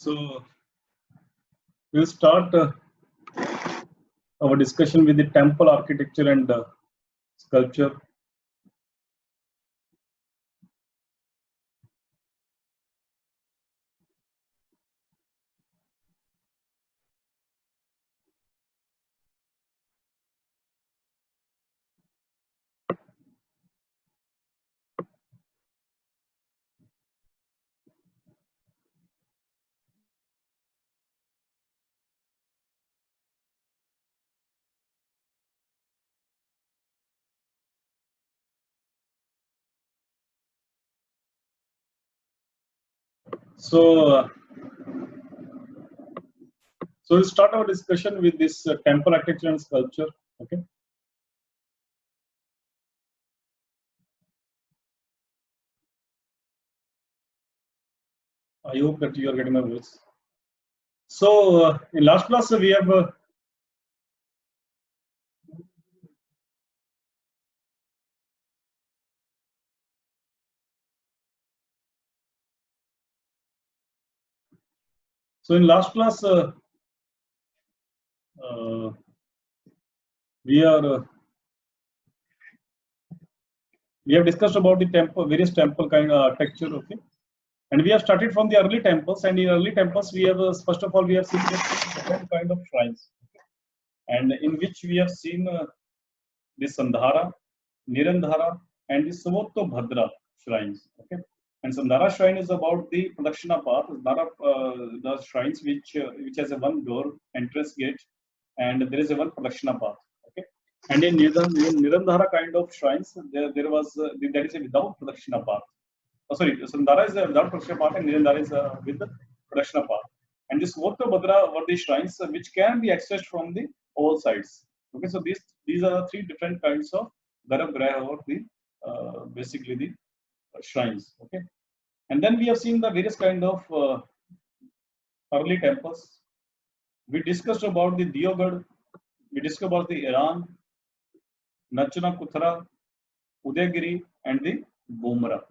So we'll start our discussion with the temple architecture and sculpture. So we'll start our discussion with this temple architecture and sculpture. Okay. I hope that you are getting my voice. So in last class we have so in last class we have discussed about the temple, various temple kind of architecture. Okay. And we have started from the early temples, and in early temples we have first of all we have seen different kind of shrines, and in which we have seen the Sandhara, Nirandhara, and the Samottabhadra shrines. Okay, and Sandhara shrine is about the Pradakshina path. Sandhara, the shrines which has a one door entrance gate, and there is a one Pradakshina path. Okay, and in Nirandhara kind of shrines, there was that is a without Pradakshina path. Oh, sorry, Sandhara is without Pradakshina path, and Nirandhara is with the Pradakshina path. And this Samottabhadra were the shrines which can be accessed from the all sides. Okay, so these are the three different kinds of Garbhagriha, or the basically the shrines. Okay, and then we have seen the various kind of early temples. We discussed about the Diogad, we discussed about the Iran, Nachna Kuthra, Udayagiri, and the Bumra.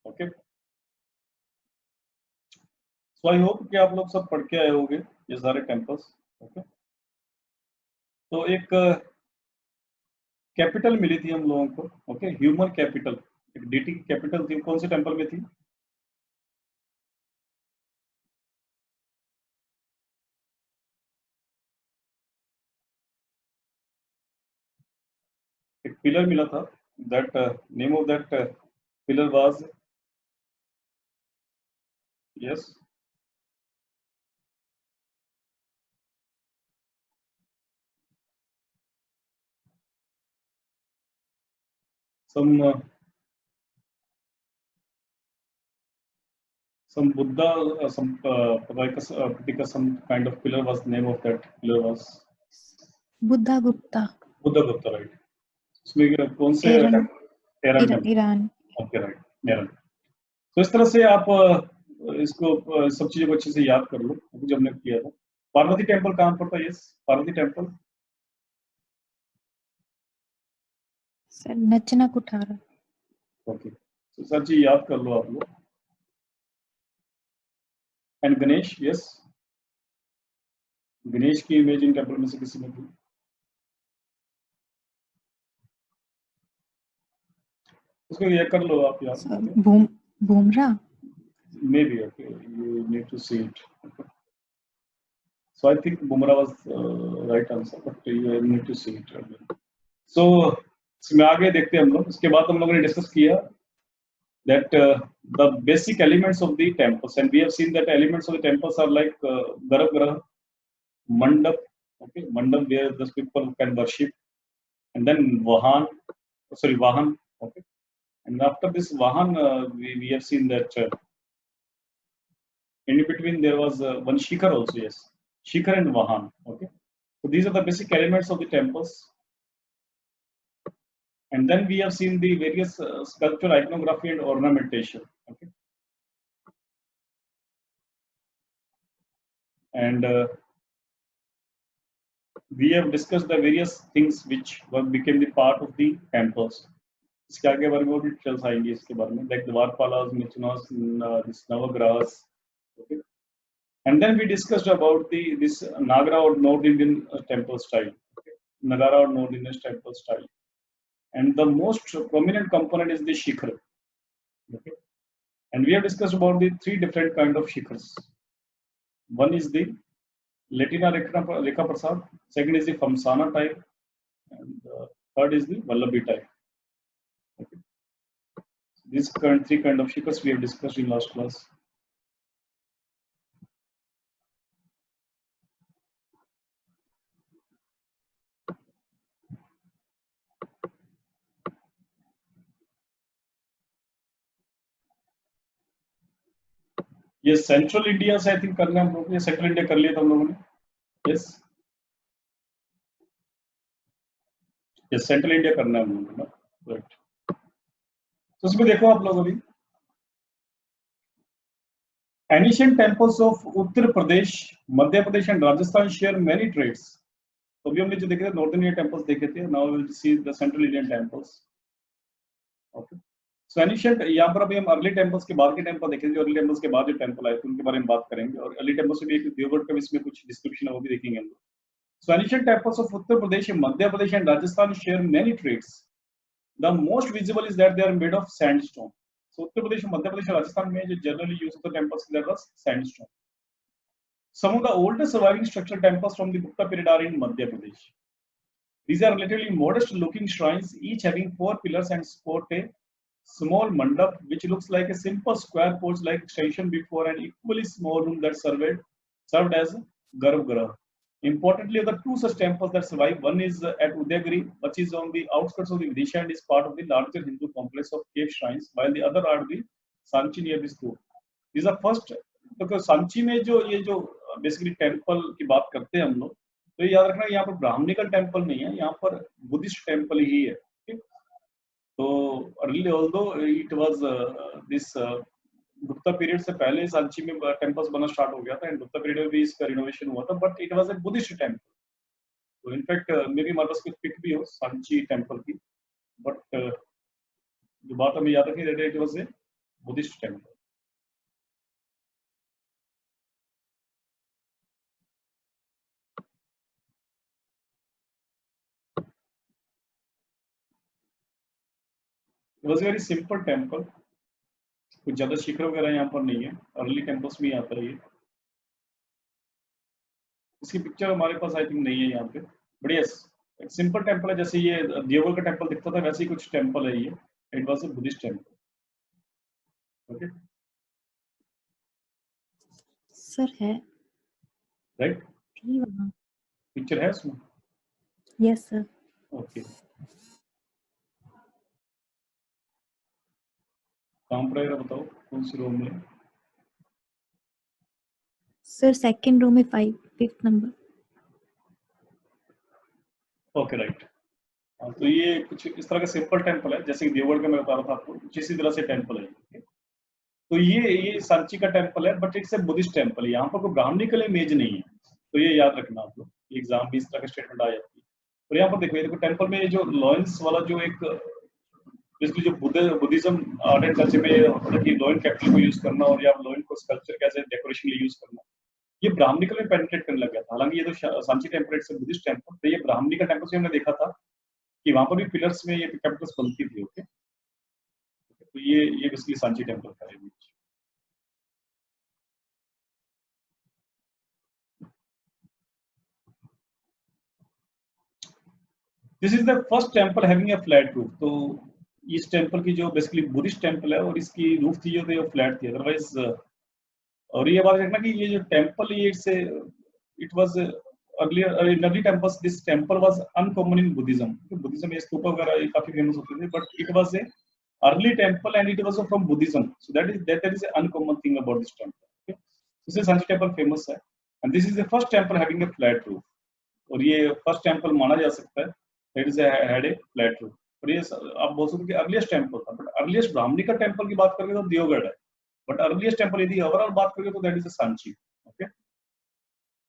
Okay, so I hope कि आप लोग सब पढ़ के आए होंगे ये सारे temples. Okay, तो एक कैपिटल मिली थी हम लोगों को. ओके, ह्यूमन कैपिटल, एक डीटी की कैपिटल थी. कौन से टेंपल में थी? एक पिलर मिला था. That name of that pillar was, yes, some Buddha, some like some kind of pillar was, name of that pillar was Buddhagupta. Buddhagupta, right? उसमें कौन से? ईरान. Okay, right, Iran. तो इस तरह से आप इसको सब चीजों को अच्छे से याद कर लो. अभी जब हमने किया था. पार्वती टेम्पल कहाँ पर था? Yes, Parvati temple. Sir Nachna Kuthara. Okay, तो सब चीज याद कर लो आप लोग. एंड गणेश, यस, गणेश की इमेज इन टेम्पल में से किसी ने की? उसको ये कर लो आप याद. Bumrah. Maybe, okay, you need to see it. Okay. So I think Bumrah was right answer, but you need to see it again. So इसमें आगे देखते हैं हम लोग. उसके बाद हम लोगों ने डिस्कस किया that the basic elements of the temples, and we have seen that elements of the temples are like Garbhagriha, Mandap, okay, Mandap where the people can worship, and then Vahan, okay, and after this Vahan we have seen that in between there was one Shikhar also, yes, Shikhar and Vahan. Okay, so these are the basic elements of the temples. And then we have seen the various sculpture, iconography, and ornamentation. Okay, and we have discussed the various things which became the part of the temples. इसके आगे बारे में और details आएंगी इसके बारे में, like the Varpalas, Mithunas, this Navagrahas. Okay, And then we discussed about this Nagara or North Indian temple style, okay? Nagara or North Indian temple style, and the most prominent component is the shikhar. Okay, and we have discussed about the three different kind of shikhars. One is the Latina Rekha Prasad, second is the Famsana type, and third is the Vallabhi type. Okay. These three kind of shikhars we have discussed in last class. ये central India से I think करना हम लोग, ये central India कर लिया था हम लोगों ने. यस, ये सेंट्रल इंडिया करना है हम लोगों ने, राइट. तो इसमें देखो आप लोग अभी ancient temples of Uttar Pradesh, Madhya Pradesh and Rajasthan share many trades. तो अभी हमने जो देखे थे नॉर्थ इंडियन टेम्पल्स देखे थे, now we will see the central Indian temples. Okay, so ancient, यहाँ पर अभी हम अर्ली टेम्पल्स के बाद के टेम्पल देखेंगे, जो अर्ली टेम्पल्स के बाद जो टेम्पल आए थे उनके बारे में बात करेंगे, और अर्ली टेम्पल्स में भी एक देवगढ़ का भी इसमें कुछ डिस्क्रिप्शन है वो भी देखेंगे हम लोग. So ancient temples of Uttar Pradesh, Madhya Pradesh and Rajasthan share many traits. The most visible is that they are made of sandstone. So Uttar Pradesh, Madhya Pradesh and Rajasthan में जो generally use of the temples that was sandstone. Some of the oldest surviving structural temples from the Gupta period are in Madhya Pradesh. These are relatively modest looking shrines, each having 4 pillars and support a small mandap which looks like a simple square porch like extension before an equally small room that served as Garbhagriha. Importantly, of the two such temples that survive, one is at Udayagiri, which is on the outskirts of the Vidisha and is part of the larger Hindu complex of cave shrines, while the other are the Sanchi near the Stupa. These are first, because Sanchi में जो ये जो basically temple की बात करते हैं हम लोग, तो ये याद रखना यहाँ पर ब्राह्मणिकल टेम्पल नहीं है, यहाँ पर बुद्धिस्ट टेम्पल ही है. तो early although it was this Gupta period से पहले सांची में टेम्पल्स बनना स्टार्ट हो गया था, एंड गुप्ता पीरियड में भी इसका रिनोवेशन हुआ था, but it was a Buddhist temple. तो इनफैक्ट मे बी हमारे पास कुछ पिक भी हो सांची टेम्पल की, बट जो बात हमें याद रखनी है, it was a Buddhist temple. It was very simple temple, कुछ ज्यादा शिखर वगैरह यहाँ पर नहीं है, अर्ली टेम्पल्स में आता है ये. इसकी पिक्चर हमारे पास आई थिंक नहीं है यहाँ पे, बट यस एक सिंपल टेम्पल है, जैसे ये देवगढ़ का टेम्पल दिखता था वैसे ही कुछ टेम्पल है ये. It was a Buddhist temple. Okay sir है राइट, वहाँ. पिक्चर है उसमें. Yes sir. ओके, कहाँ पर आएगा बताओ, कौन सी रूम में? सर सेकंड रो में 5th नंबर. Okay right. तो ये कुछ इस तरह का सिंपल टेम्पल है, जैसे देवगढ़ का मैं बता रहा था आपको, कुछ इसी तरह से टेम्पल है. तो ये सांची का टेम्पल है, but it's a Buddhist temple है. यहाँ पर कोई ब्राह्मणिकल इमेज नहीं है, तो ये याद रखना आप लोग, एग्जाम भी इस तरह का स्टेटमेंट आ जाती है. और यहाँ पर देखो, ये देखो टेम्पल में जो लॉयंस वाला जो एक बेसिकली जो बुद्धिज्म आर्ट एंड कल्चर में लॉयन कैपिटल को यूज करना और या लॉयन को स्कल्पचर कैसे डेकोरेशन के लिए यूज करना, ये ब्राह्मणिकल में पेनिट्रेट करने लग गया था. हालांकि ये तो सांची टेम्पल से बुद्धिस्ट टेम्पल, तो ये ब्राह्मणिकल टेम्पल से हमने देखा था कि वहां पर भी पिलर्स में ये कैपिटल्स बनती थी. ओके, तो ये बेसिकली सांची टेम्पल का है. This is the first temple having a flat roof. तो इस टेम्पल की जो बेसिकली बुद्धिस्ट टेम्पल है और इसकी रूफ थी जो थी वो फ्लैट थी, अदरवाइज. और ये बात देखना कि ये जो टेम्पल ये it was earlier in early temples, this temple was uncommon in Buddhism. Buddhism में स्तूपा वगैरह ये काफी फेमस होते थे, but it was a early temple and it was from Buddhism. So that is A uncommon thing about this temple. इससे Sanchi temple famous है, and this is the first temple having a flat roof. और ये first temple माना जा सकता है that is had a flat roof. और ये आप बोल सकते हो कि अर्लीस्ट टेम्पल था, बट अर्लीस्ट ब्राह्मणिकल टेम्पल की बात करेंगे तो देवगढ़ है, बट अर्लीस्ट टेम्पल यदि ओवरऑल बात करेंगे तो दैट इज सांची. ओके,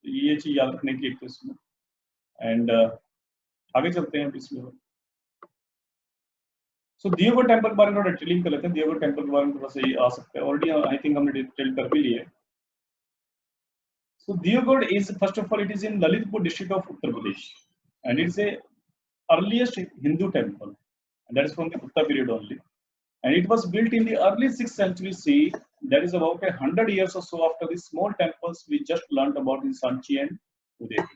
ये चीज याद रखने की एक तो इसमें. एंड आगे चलते हैं इसमें. सो देवगढ़ टेम्पल के बारे में थोड़ा डिटेलिंग कर लेते हैं. देवगढ़ टेम्पल के बारे में थोड़ा सा आ सकता है, ऑलरेडी आई थिंक हमने डिटेल कर भी लिया है. So Diogod is, first of all, it is in Lalitpur district of Uttar Pradesh, and it's a earliest Hindu temple, and that is from the Gupta period only. And it was built in the early 6th century CE. That is about 100 years or so after the small temples we just learned about in Sanchi and Udaipur.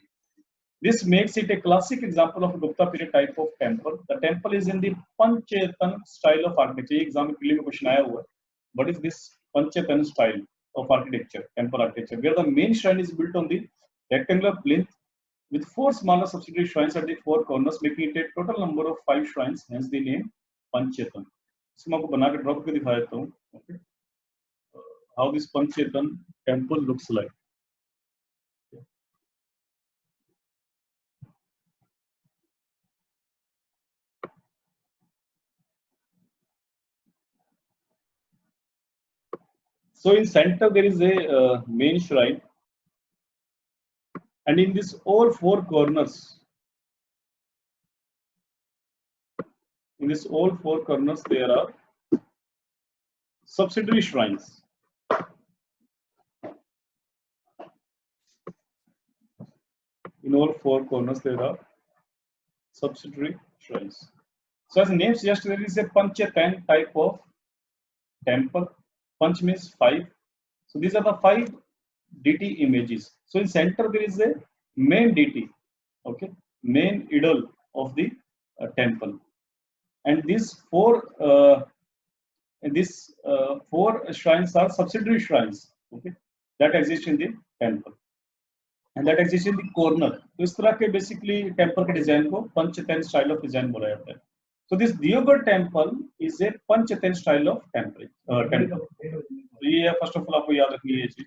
This makes it a classic example of a Gupta period type of temple. The temple is in the Panchetan style of architecture. ये exam में prelim में question आया हुआ है. What is this Panchetan style of architecture, temple architecture, where the main shrine is built on the rectangular plinth with 4 smaller subsidiary shrines at the 4 corners, making it a total number of 5 shrines, hence the name Panchetan. इसको मैं आपको बना के drop करके दिखा देता हूँ. Okay. How this Panchetan temple looks like. So in center there is a main shrine, and in this all 4 corners, there are subsidiary shrines. In all 4 corners there are subsidiary shrines. So as the name suggests, there is a Panchetan type of temple. Panch means 5. So these are the 5 deity images. So in center there is a main deity, okay, main idol of the temple, and these 4 shrines are subsidiary shrines, okay, that exist in the temple, and that exist in the corner. तो इस तरह के basically temple के design को Panchetan style of design बोला जाता है. So this Diogod temple is a Panchetan style of temple. तो ये first of all आपको याद रखनी है ये चीज.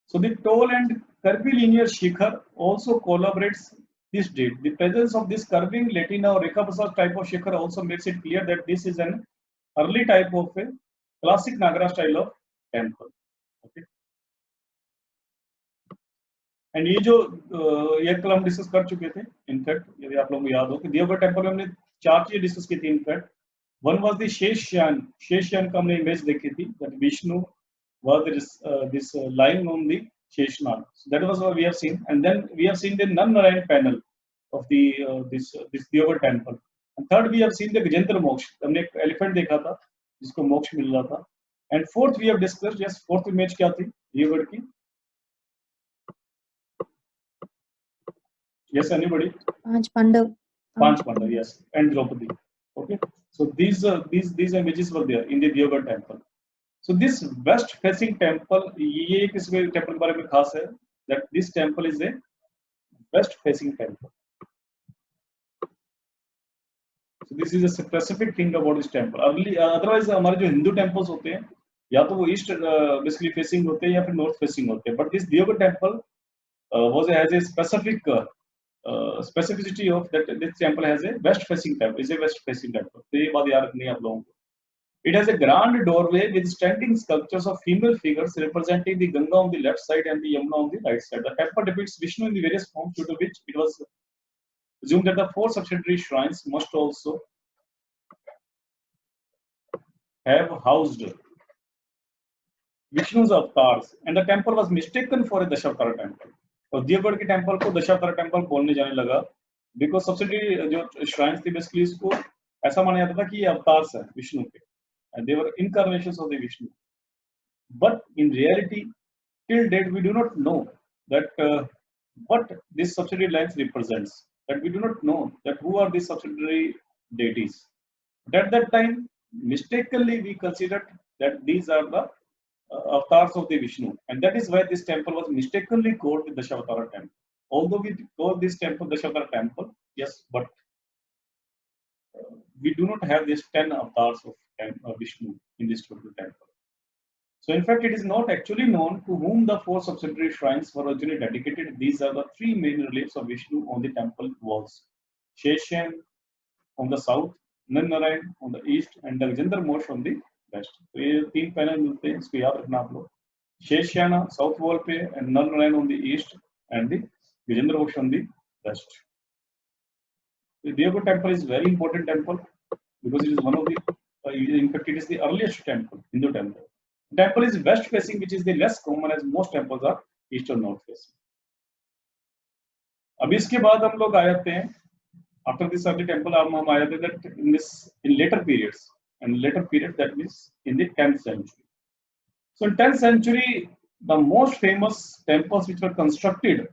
So the tall and curvilinear shikhar also collaborates this date. The presence of this curving Latina or Rekha type of shikhar also makes it clear that this is an early type of a classic Nagara style of temple. Okay. And ये जो ये कल हम discuss कर चुके थे, in fact यदि आप लोगों को याद हो कि दियोगढ़ टेम्पल में हमने 4 चीजें डिस्कस की थी. इनफैक्ट वन वाज द शेषयान का हमने इमेज देखी थी, that Vishnu was this lying on the Sheshnag. So that was what we have seen, and then we have seen the Narayan panel of the this Diogod temple. And third, we have seen the Gajentra Moksha. हमने एक elephant देखा था जिसको मोक्ष मिल रहा था. And fourth, we have discussed. Yes, fourth image क्या थी Diogod की? Yes, anybody? Panch Pandav. Yes, and Draupadi. Okay, so these images were there in the Diogod temple. So this west facing temple, ये किस temple के बारे में खास है, that this temple is a west facing temple. So this is a specific thing about this temple. Otherwise हमारे जो Hindu temples होते हैं या तो वो east basically facing होते हैं या फिर north facing होते हैं. But this Diogod temple has a specific specificity of that this temple has a west facing temple. Is a west facing temple. तो ये बात याद रखनी है आप लोगों को. It has a grand doorway with standing sculptures of female figures representing the Ganga on the left side and the Yamuna on the right side. The temple depicts Vishnu in the various forms, due to which it was assumed that the 4 subsidiary shrines must also have housed Vishnu's avatars, and the temple was mistaken for a Dashavatara temple. और दियोगढ़ के temple को Dashavatar temple बोलने जाने लगा because subsidiary जो shrines थी basically इसको ऐसा माना जाता था कि ये अवतार्स है विष्णु के, and they were incarnations of the Vishnu. But in reality, till date, we do not know that what this subsidiary lines represents. That we do not know that who are these subsidiary deities. But at that time, mistakenly we considered that these are the avatars of the Vishnu, and that is why this temple was mistakenly called the Dashavatara temple. Although we call this temple Dashavatara temple, yes, but we do not have these 10 avatars of Vishnu in this total temple. So in fact, it is not actually known to whom the 4 subsidiary shrines were originally dedicated. These are the 3 main reliefs of Vishnu on the temple walls. Sheshan on the south, Narayan on the east, and the Gajendra Moksha on the west. So ये 3 panel मिलते हैं, इसको याद रखना आप लोग. Sheshana south wall पे and Narayan on the east, and the Gajendra Moksha on the west. The Devagad temple is very important temple because it is one of the, in fact, it is the earliest temple, Hindu temple. The temple is west facing, which is the less common as most temples are east or north facing. अब इसके बाद हम लोग आ जाते हैं, after this early temple, हम आ जाते हैं that in later periods, and later period that means in the 10th century. So in 10th century, the most famous temples which were constructed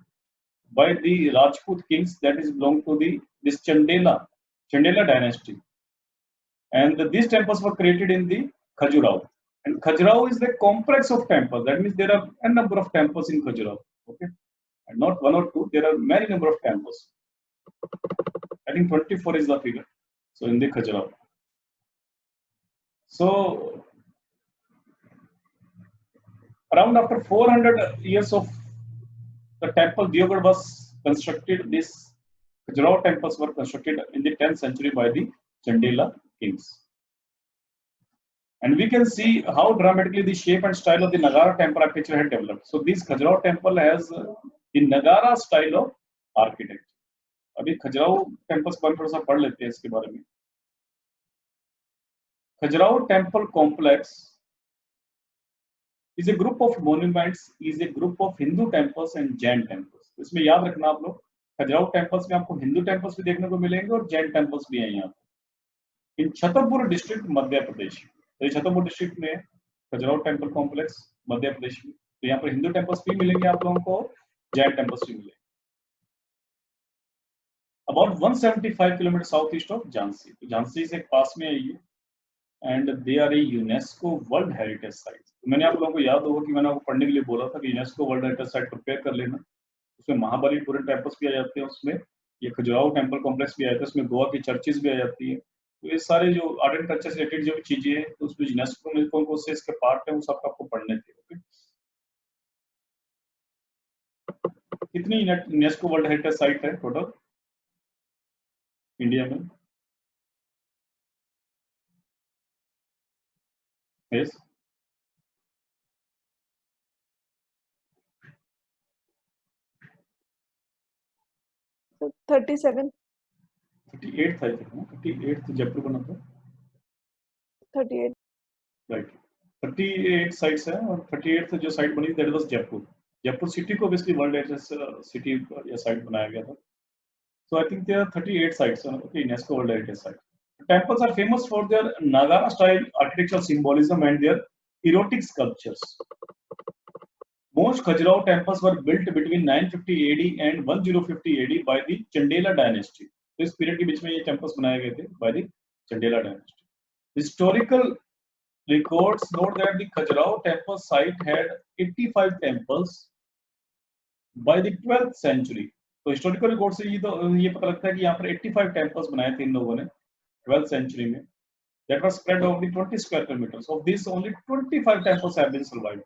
by the Rajput kings, that is belong to this Chandela dynasty, and these temples were created in the Khajuraho. And Khajuraho is the complex of temples. That means there are a number of temples in Khajuraho. Okay, and not one or two. There are many number of temples. I think 24 is the figure. So in the Khajuraho. So around after 400 years of the temple Devagad was constructed, these Khajuraho temples were constructed in the 10th century by the Chandela kings. And we can see how dramatically the shape and style of the Nagara temple architecture had developed. So this Khajuraho temple has the Nagara style of architecture. अभी Khajuraho temples पर थोड़ा सा पढ़ लेते हैं इसके बारे में. Khajuraho temple complex is a group of monuments, is a group of Hindu temples and Jain temples. इसमें याद रखना आप लोग, खजुराहो टेम्पल्स में आपको हिंदू टेम्पल्स भी देखने को मिलेंगे और जैन टेम्पल्स भी हैं यहाँ पे. इन छतरपुर डिस्ट्रिक्ट मध्य प्रदेश, तो ये छतरपुर डिस्ट्रिक्ट में खजुराहो टेम्पल कॉम्प्लेक्स मध्य प्रदेश में. तो यहाँ पर हिंदू टेम्पल्स भी मिलेंगे आप लोगों को, जैन टेम्पल्स भी मिलेंगे. About 175 kilometers southeast of Jhansi. तो झांसी से पास में है ये, and they are a UNESCO World Heritage Site. तो मैंने आप लोगों को याद होगा कि मैंने आपको पढ़ने के लिए बोला था कि UNESCO World Heritage Site prepare कर लेना. उसमें महाबलीपुरम टेम्पल्स भी आ जाते हैं, उसमें ये खजुराहो टेम्पल कॉम्प्लेक्स भी आ जाता है, उसमें गोवा की चर्चेज भी आ जाती है. तो ये सारे जो आर्ट एंड कल्चर से रिलेटेड जो भी चीजें हैं, तो उसमें यूनेस्को में कौन कौन से इसके पार्ट है वो सब आपको पढ़ने थे. ओके, कितनी यूनेस्को वर्ल्ड हेरिटेज साइट है टोटल इंडिया में? यस, So 37, 38 था, 38 जयपुर बना था, 38. राइट. 38 साइट्स है और 38 जो साइट बनी that was Jaipur. Jaipur city को बेसिकली वर्ल्ड हेरिटेज सिटी या साइट बनाया गया था. So I think there are 38 sites, okay, UNESCO World Heritage Site. Temples are famous for their Nagara style architectural symbolism and their erotic sculptures. Most Khajuraho temples were built between 950 AD and 1050 AD by the Chandela dynasty. तो इस period के बीच में ये temples बनाए गए थे by the Chandela dynasty. Historical records note that the Khajuraho temple site had 85 temples by the 12th century. तो historical record से ये पता लगता है कि यहाँ पर 85 टेम्पल्स बनाए थे इन लोगों ने 12th सेंचुरी में. That was spread over the 20 square kilometers. Of these, only 25 temples have been survived,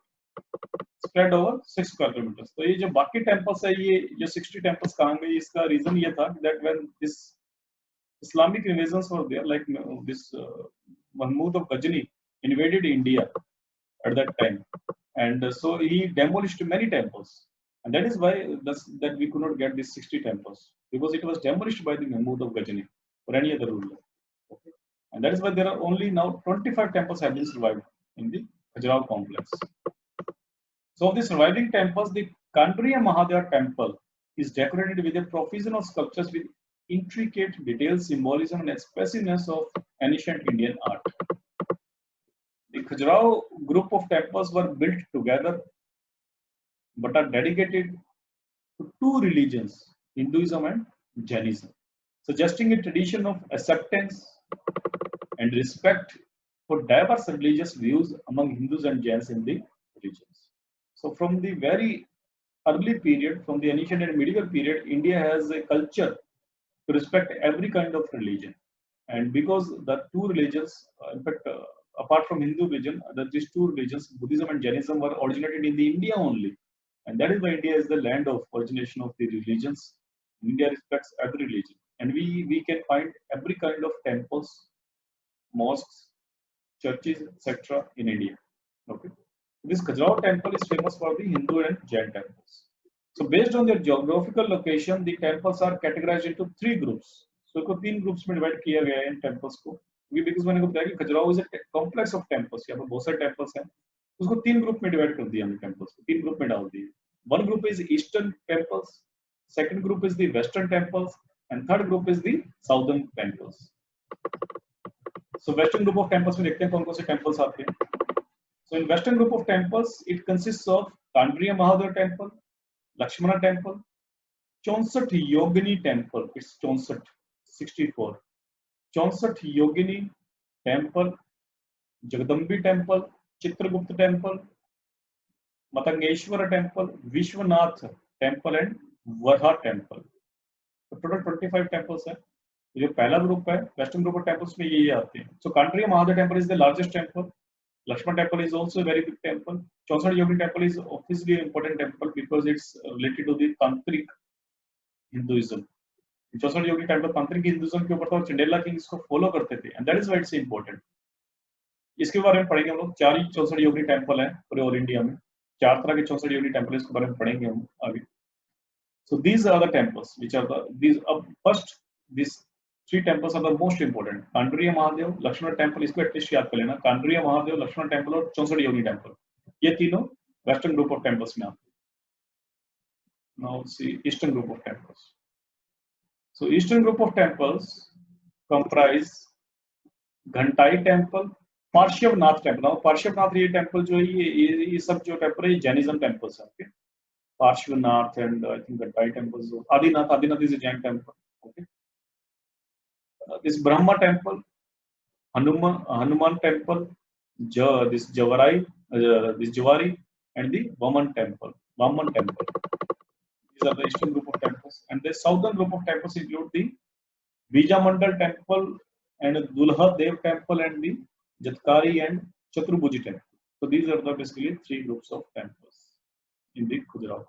spread over 6 square kilometers. तो ये जो बाकी टेम्पल्स है, ये जो 60 टेम्पल्स कहाँ गए, इसका रीजन ये था that when this Islamic invasions were there, like this Mahmud of Ghazni invaded India at that time, and so he demolished many temples. And that is why that we could not get these 60 temples, because it was demolished by the Mahmud of Ghazni or any other ruler. Okay? And that is why there are only now 25 temples have been survived in the Khajuraho complex. So of the surviving temples, the Kandriya Mahadeva temple is decorated with a profusion of sculptures with intricate detail, symbolism, and expressiveness of ancient Indian art. The Khajuraho group of temples were built together but are dedicated to two religions, Hinduism and Jainism, suggesting a tradition of acceptance and respect for diverse religious views among Hindus and Jains in the regions. So from the very early period, from the ancient and medieval period, India has a culture to respect every kind of religion. And because the two religions, in fact, apart from Hindu religion, these two religions, Buddhism and Jainism, were originated in the India only. And that is why India is the land of origination of the religions. India respects every religion. And we can find every kind of temples, mosques, churches, etc. in India. Okay. This Khajuraho temple is famous for the Hindu and Jain temples. So based on their geographical location, the temples are categorized into 3 groups. So इसको 3 groups में divide किया गया है इन temples को, क्योंकि because मैंने को बताया कि Khajuraho is a complex of temples, यहाँ पर बहुत सारे temples हैं, उसको 3 group में divide कर दिया हमने temples को, 3 group में डाल दिए. One group is eastern temples, second group is the western temples, and third group is the southern temples. So western group of temples में देखते हैं कौन कौन से temples आते हैं. So in western group of temples, it consists of Kandriya Mahadev temple, Lakshmana temple, 64 Yogini temple, it's 64, 64 Yogini temple, Jagadambi temple, Chitragupta temple, Matangeshwara temple, Vishwanath temple and Varha temple. तो total 25 temples हैं. जो पहला group है western group of temples में ये आते हैं. So Kandariya Mahadev temple is the largest temple. Lakshman temple is also a very big temple. 64 Yogini temple is obviously an important temple because it's related to the Tantric Hinduism. 64 Yogini temple Tantric Hinduism के ऊपर था और Chandela king इसको follow करते थे and that is why it's important. इसके बारे में पढ़ेंगे हम लोग. 4 ही 64 योगिनी टेम्पल है पूरे ऑल इंडिया में. 4 तरह के 64 योगिनी टेम्पल इसके बारे में पढ़ेंगे हम आगे. So these are the temples which are first these 3 temples are the most important. Kandriya Mahadev, Lakshmana temple इसको एटलीस्ट याद कर लेना. Kandriya Mahadev, Lakshmana temple और 64 योगिनी टेम्पल, ये तीनों वेस्टर्न ग्रुप ऑफ टेम्पल्स में आते हैं. Now see eastern group of temples. So eastern group of temples comprise Ghantai temple, Parshvanath temple. Now Parshvanath ये temple जो है ये सब जो temple है ये Jainism temples है. Okay? Parshvanath and I think Ghantai temples. Adinath is a Jain temple. Okay. This Brahma temple, Hanuman temple, this Javari, and the Vaman temple. These are the eastern group of temples, and the southern group of temples include the Bija Mandal temple and Dulha Dev temple and the Jatkari and Chaturabhuji temple. So these are the basically 3 groups of temples in the Khajuraho.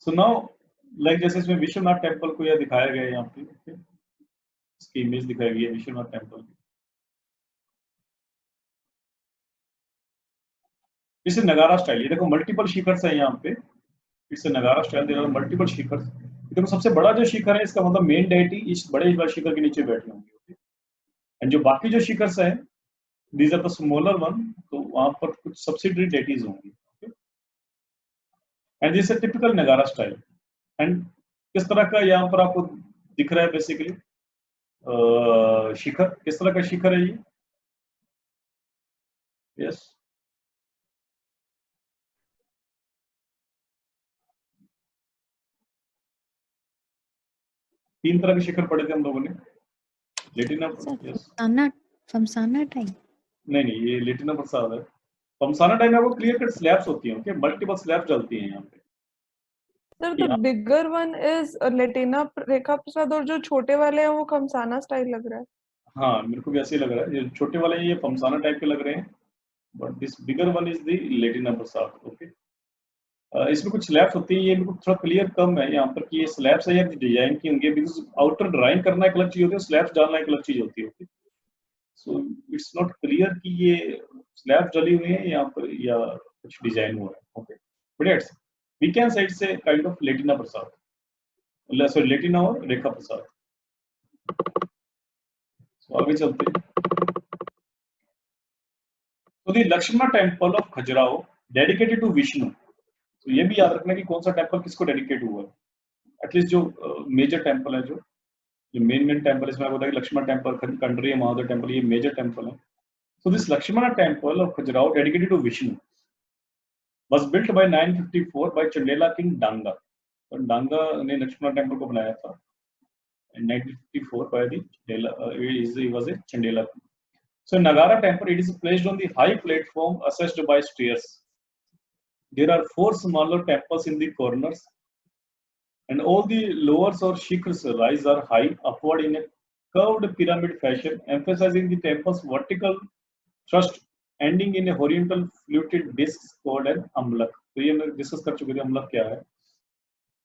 So now, like जैसे इसमें Vishwanath temple को यह दिखाया गया है यहाँ पे, इसकी इमेज दिखाई गई है विश्वनाथ टेम्पल की. इसे नगारा स्टाइल, ये देखो मल्टीपल शिखर्स है यहाँ पे. इससे नगारा स्टाइल दे रहा है, मल्टीपल शिखर्स. देखो सबसे बड़ा जो शिखर है इसका मतलब मेन डेटी इस बड़े शिखर के नीचे बैठे होंगे. एंड जो बाकी जो शिखर्स हैं these are the smaller one, तो वहां पर कुछ सब्सिडरी डेटीज होंगी. And this is typical Nagara style. And किस तरह का यहाँ पर आपको दिख रहा है बेसिकली शिखर, किस तरह का शिखर है ये. यस, तीन तरह के शिखर पढ़े थे हम लोगों ने. लेटिना, फमसाना टाइप नहीं ये लेटिना प्रसाद है. फमसाना टाइप में आपको क्लियर कट स्लैब्स होती हैं. ओके, मल्टीपल स्लैब्स डलती हैं यहाँ पे. Sir, the bigger one is Latina रेखा प्रसाद और जो छोटे वाले हैं वो खमसाना स्टाइल लग रहा है. हाँ, मेरे को भी ऐसे ही लग रहा है. ये छोटे वाले ये फमसाना टाइप के लग रहे हैं, but this bigger one is the Latina prasad. Okay, इसमें कुछ स्लैब्स होती है. ये मेरे को थोड़ा क्लियर कम है यहाँ पर कि ये स्लैब्स है या डिजाइन की होंगी, बिकॉज आउटर ड्राइंग करना एक अलग चीज होती है, स्लैब्स डालना एक अलग चीज होती है. सो इट्स नॉट क्लियर कि ये स्लैब्स डली हुई है यहाँ पर या कुछ डिजाइन हुआ है. Okay, but we can say it's a kind of Latina Prasad. Sorry, Latina or Rekha Prasad. So आगे चलते हैं. So the Lakshmana temple of Khajuraho dedicated to Vishnu. So ये भी याद रखना कि कौन सा टेम्पल किसको डेडिकेट हुआ है. एटलीस्ट जो मेजर टेम्पल है, जो मेन टेम्पल, इसमें आपको बताया लक्ष्मण टेम्पल, कंड्रिया महादेव टेम्पल, ये मेजर टेम्पल है. So this Lakshmana temple of Khajuraho dedicated to Vishnu was built by 954 by Chandela king Danga. और डांगा ने लक्ष्मण टेम्पल को बनाया था in 954 by the he was a Chandela king. So Nagara temple, it is placed on the high platform accessed by stairs. There are 4 smaller temples in the corners, and all the lowers or shikhars rise are high upward in a curved pyramid fashion, emphasizing the temple's vertical thrust ending in a horizontal fluted disc called an amlak. तो ये मैं discuss कर चुके थे अमलक क्या है.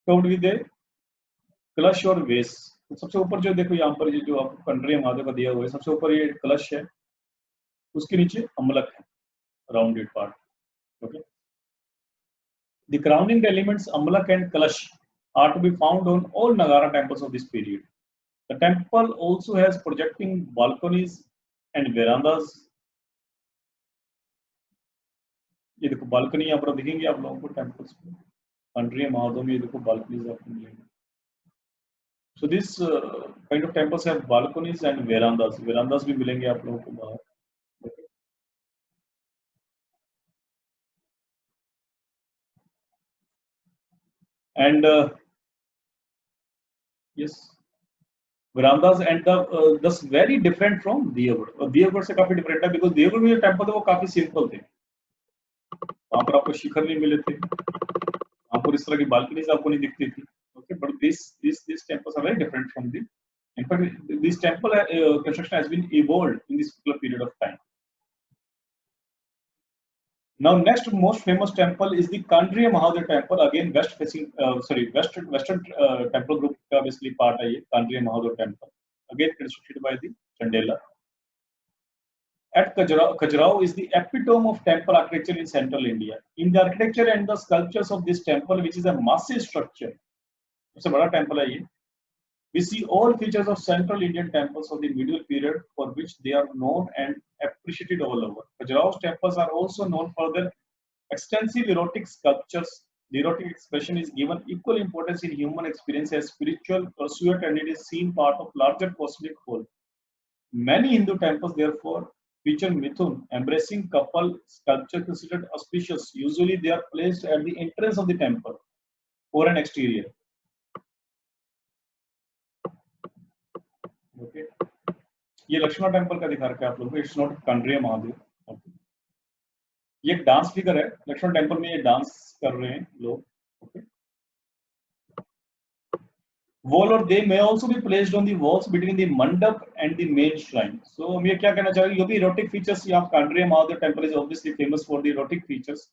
Curved with ए कलश और वेस. तो सबसे ऊपर जो देखो यहाँ पर ये जो आपको कंड्रिया महादेव का दिया हुआ है, सबसे ऊपर ये कलश है, उसके नीचे अमलक है. rounded part. Okay. The crowning elements Amlak and Kalash are to be found on all Nagara temples of this period. The temple also has projecting balconies and verandas. ये देखो balcony यहाँ पर दिखेंगे आप लोगों को temples में. Country महादेव में ये देखो balconies आपको मिलेंगे. So this kind of temples have balconies and verandas. Verandas भी मिलेंगे आप लोगों को बाहर. Okay. And yes, verandas and that's very different from Diyagad. Diyagad से काफी different है because Diyagad में जो temple थे वो काफी simple थे. वहाँ पर आपको शिखर नहीं मिले थे. वहाँ पर इस तरह की balconies आपको नहीं दिखती थी. Okay, but these temples are very different from the. In fact, this temple construction has been evolved in this particular period of time. Now, next most famous temple is the Kandriya Mahadev temple. Again, western temple group का basically part है ये Kandriya Mahadev temple. Again, constructed by the Chandela. At Khajuraho is the epitome of temple architecture in central India. In the architecture and the sculptures of this temple, which is a massive structure, सबसे बड़ा temple है ये. We see all features of central Indian temples of the medieval period for which they are known and appreciated all over. Khajuraho's temples are also known for their extensive erotic sculptures. The erotic expression is given equal importance in human experience as spiritual pursuit and it is seen part of larger cosmic whole. Many Hindu temples therefore feature Mithun, embracing couple sculpture considered auspicious. Usually they are placed at the entrance of the temple or an exterior. Okay. ये Lakshman temple का दिखा रखा है आप लोगों को. It's not Kandariya Mahadev. Okay. ये एक डांस फिगर है. लक्ष्मण टेम्पल में ये डांस कर रहे हैं लोग. Okay. Wall or they may also be placed on the walls between the mandap and the main shrine. So हम ये क्या कहना चाहेंगे? ये भी erotic features. यहाँ Kandariya Mahadev temple is obviously famous for the erotic features.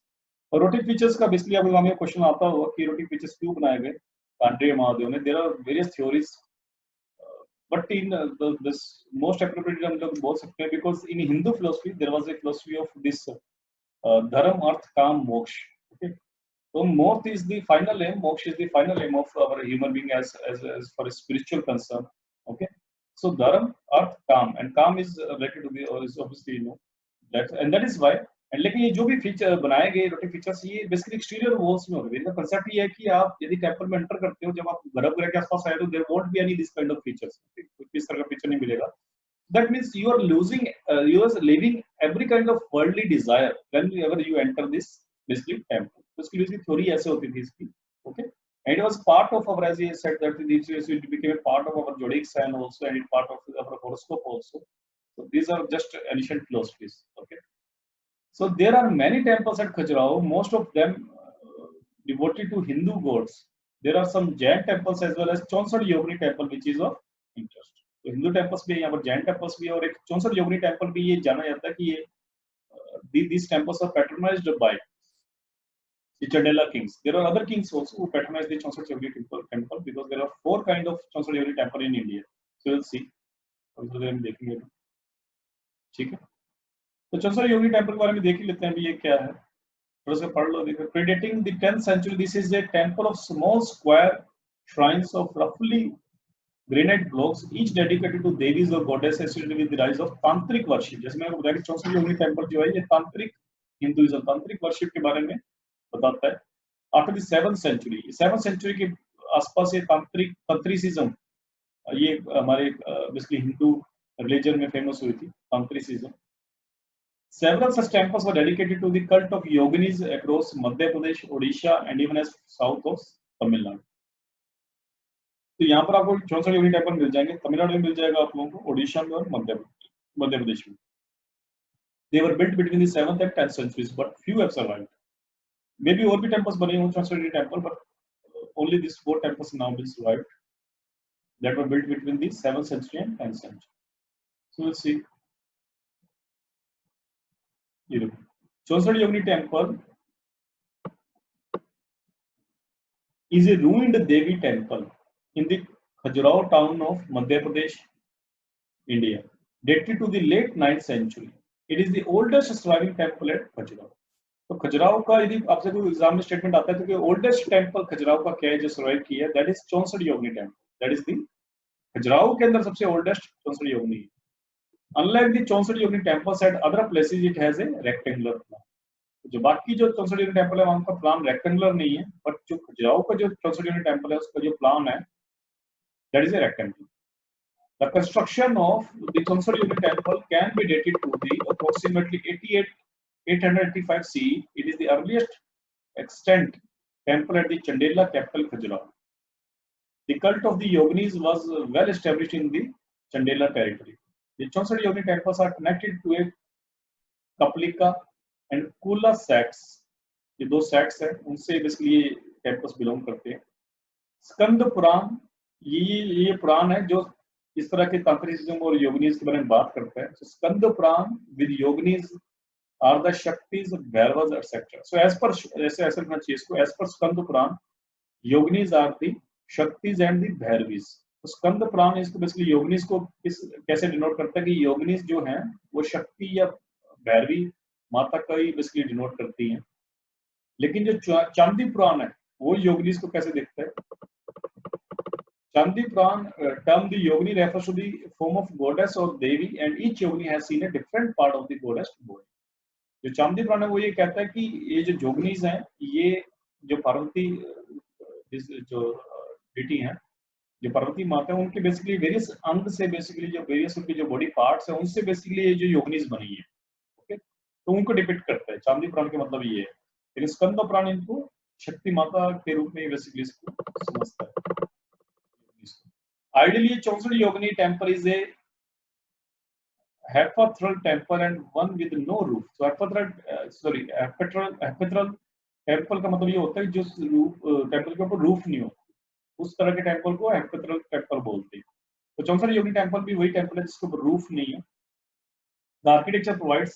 Erotic features का basically आपको हमें क्वेश्चन आता होगा कि erotic features क्यों बनाए गए कंड्रिया महादेव ने. There are various theories. But in this most appropriate हम लोग बोल सकते हैं because in Hindu philosophy there was a philosophy of this dharam, arth, kam, moksha. Okay, so moksha is the final aim. Moksha is the final aim of our human being as far as spiritual concern. Okay, so dharam, arth, kam, and kam is related to the or is obviously that and that is why. And लेकिन ये जो भी feature बनाए गए erotic features ये basically exterior walls में होंगे. इनका concept ये है कि आप यदि टेम्पल में एंटर करते हो जब आप गर्भगृह के आसपास आए तो there won't be any this kind of features. कुछ इस तरह का फीचर नहीं मिलेगा. That means you are losing, you are leaving every kind of worldly desire whenever you enter this basically temple. तो इसकी basically theory ऐसे होती थी इसकी. Okay, and it was part of our, as he said, that it became a part of our zodiac sign also and it part of our horoscope also. So these are just ancient philosophies. Okay. So there are many temples at Khajuraho, most of them devoted to Hindu gods. There are some Jain temples as well as Chonsad Yogini temple, which is of interest. So Hindu temples भी यहाँ पर Jain temples भी और एक Chonsad Yogini temple भी ये जाना जाता है कि ये these temples are patronized by the Chandela kings. There are other kings also who patronize the Chonsad Yogini temple because there are 4 kind of Chonsad Yogini temple in India. So we'll see. हम देखेंगे. ठीक है. तो चौसठ योगी temple के बारे में देख ही लेते हैं भी ये क्या है. थोड़ा सा पढ़ लो. देखो, predating the 10th century, this is a temple of small square shrines of roughly granite blocks, each dedicated to devis or goddesses associated with the rise of tantric worship. जैसे मैंने बताया कि चौसठ योगी टेम्पल जो है ये तांत्रिक हिंदुइज्म, तांत्रिक वर्शिप के बारे में बताता है. After the 7th century, 7th century के आसपास ये तंत्रिसिज्म ये हमारे बेसिकली हिंदू रिलीजन में फेमस हुई थी. तंत्रिसिज्म. Several such temples were dedicated to the cult of yoginis across Madhya Pradesh, Odisha, and even as south of Tamil Nadu. तो यहाँ पर आपको 64 योगिनी टेम्पल मिल जाएंगे. तमिलनाडु में मिल जाएगा आप लोगों को, ओडिशा में और मध्य प्रदेश में. They were built between the 7th and 10th centuries, but few have survived. Maybe और भी temples बने हों 64 Yogini temple, but only these 4 temples now been survived that were built between the 7th century and 10th century. So we'll see. Chonsad Yogini temple is a ruined Devi temple in the Khajuraho town of Madhya Pradesh, India, dated to the late 9th century. It is the oldest surviving temple at Khajuraho. तो खजुराहो का यदि आपसे कोई exam में statement आता है तो oldest temple Khajuraho का क्या है जो सर्वाइव किया है, that is Chausath Yogini temple, that is the Khajuraho के अंदर सबसे ओल्डेस्ट चौसठ योगिनी है। Unlike the Chausath Yogini temples at other places it has a rectangular plan. जो बाकी जो 64 यूनिट टेम्पल है वहां का प्लान रेक्टेंगुलर नहीं है, बट जो खजुराहो का जो 64 यूनिट टेम्पल है उसका जो प्लान है that is a rectangle. The construction of the 64 unit temple can be dated to the approximately 885 CE. It is the earliest extant temple at the Chandela capital Khajuraho. The cult of the Yoginis was well established in the Chandela territory. The 64 Yogini temples are connected to a Kapalika and Kula sects. ये दो sects हैं, उनसे basically ये temples belong करते हैं। स्कंद पुराण ये पुराण है जो इस तरह के तांत्रिज्म और योगिनीज के बारे में बात करता है। So, Skanda Purana with योगिनीज are the शक्तिज, भैरवज etc. So as per ऐसे रखना चाहिए इसको, as per Skanda Purana योगिनीज are the शक्तिज and the भैरवीज। तो स्कंद पुराण इसको बेसिकली योगिनीज को कैसे डिनोट करता है कि योगिनीज जो हैं वो शक्ति या भैरवी माता का ही बेसिकली डिनोट करती हैं। लेकिन जो चांदी पुराण है वो योगिनीज को कैसे देखता है? Chandi Puran term the yogini refers to the form of goddess or devi, and each yogini has seen a different part of the goddess body. जो चांदी पुराण है वो ये कहता है कि ये जो योगिनीज हैं ये जो पार्वती जो डिटी हैं, जो पार्वती माता है, उनके बेसिकली वेरियस अंग से बेसिकली जो वेरियस उनके जो बॉडी पार्ट्स हैं उनसे बेसिकली ये जो योगिनीज बनी है। ओके, तो उनको डिपिक्ट करता है। चांदी पुराण का मतलब ये है, लेकिन स्कंद पुराण इनको शक्ति माता के रूप में बेसिकली इसको समझता है। Ideally, Chonsuri Yogini temple is a apethral temple and one with no roof. So apethral temple का मतलब ये होता है जो टेम्पल के ऊपर रूफ नहीं होता, उस तरह के टेम्पल को apethral temple बोलते हैं। तो चौंसठ योगिनी टेम्पल भी वही टेम्पल है जिसके ऊपर रूफ नहीं है। The architecture provides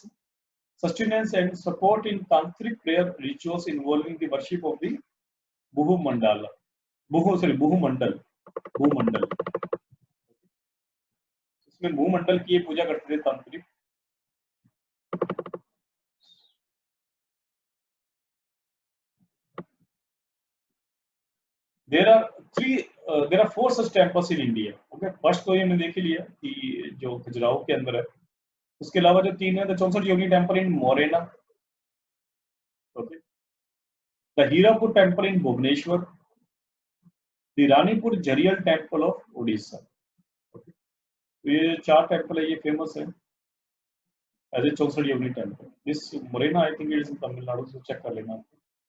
sustenance and support in tantric prayer rituals involving the worship of the Bhumandal. इसमें भूमंडल की पूजा करते थे तांत्रिक। there are 4 such temples in India. Okay, first तो ये हमने देख ही लिया कि जो खजुराहो के अंदर है। उसके अलावा जो 3 है, the 64 Yogini temple in Morena, okay, the Hirapur temple in Bhubaneswar, the Ranipur Jharial temple of Orissa. तो ये 4 टेम्पल है, ये फेमस है as a 64 Yogini temple. This Morena I think it is in Tamil Nadu, से चेक कर लेना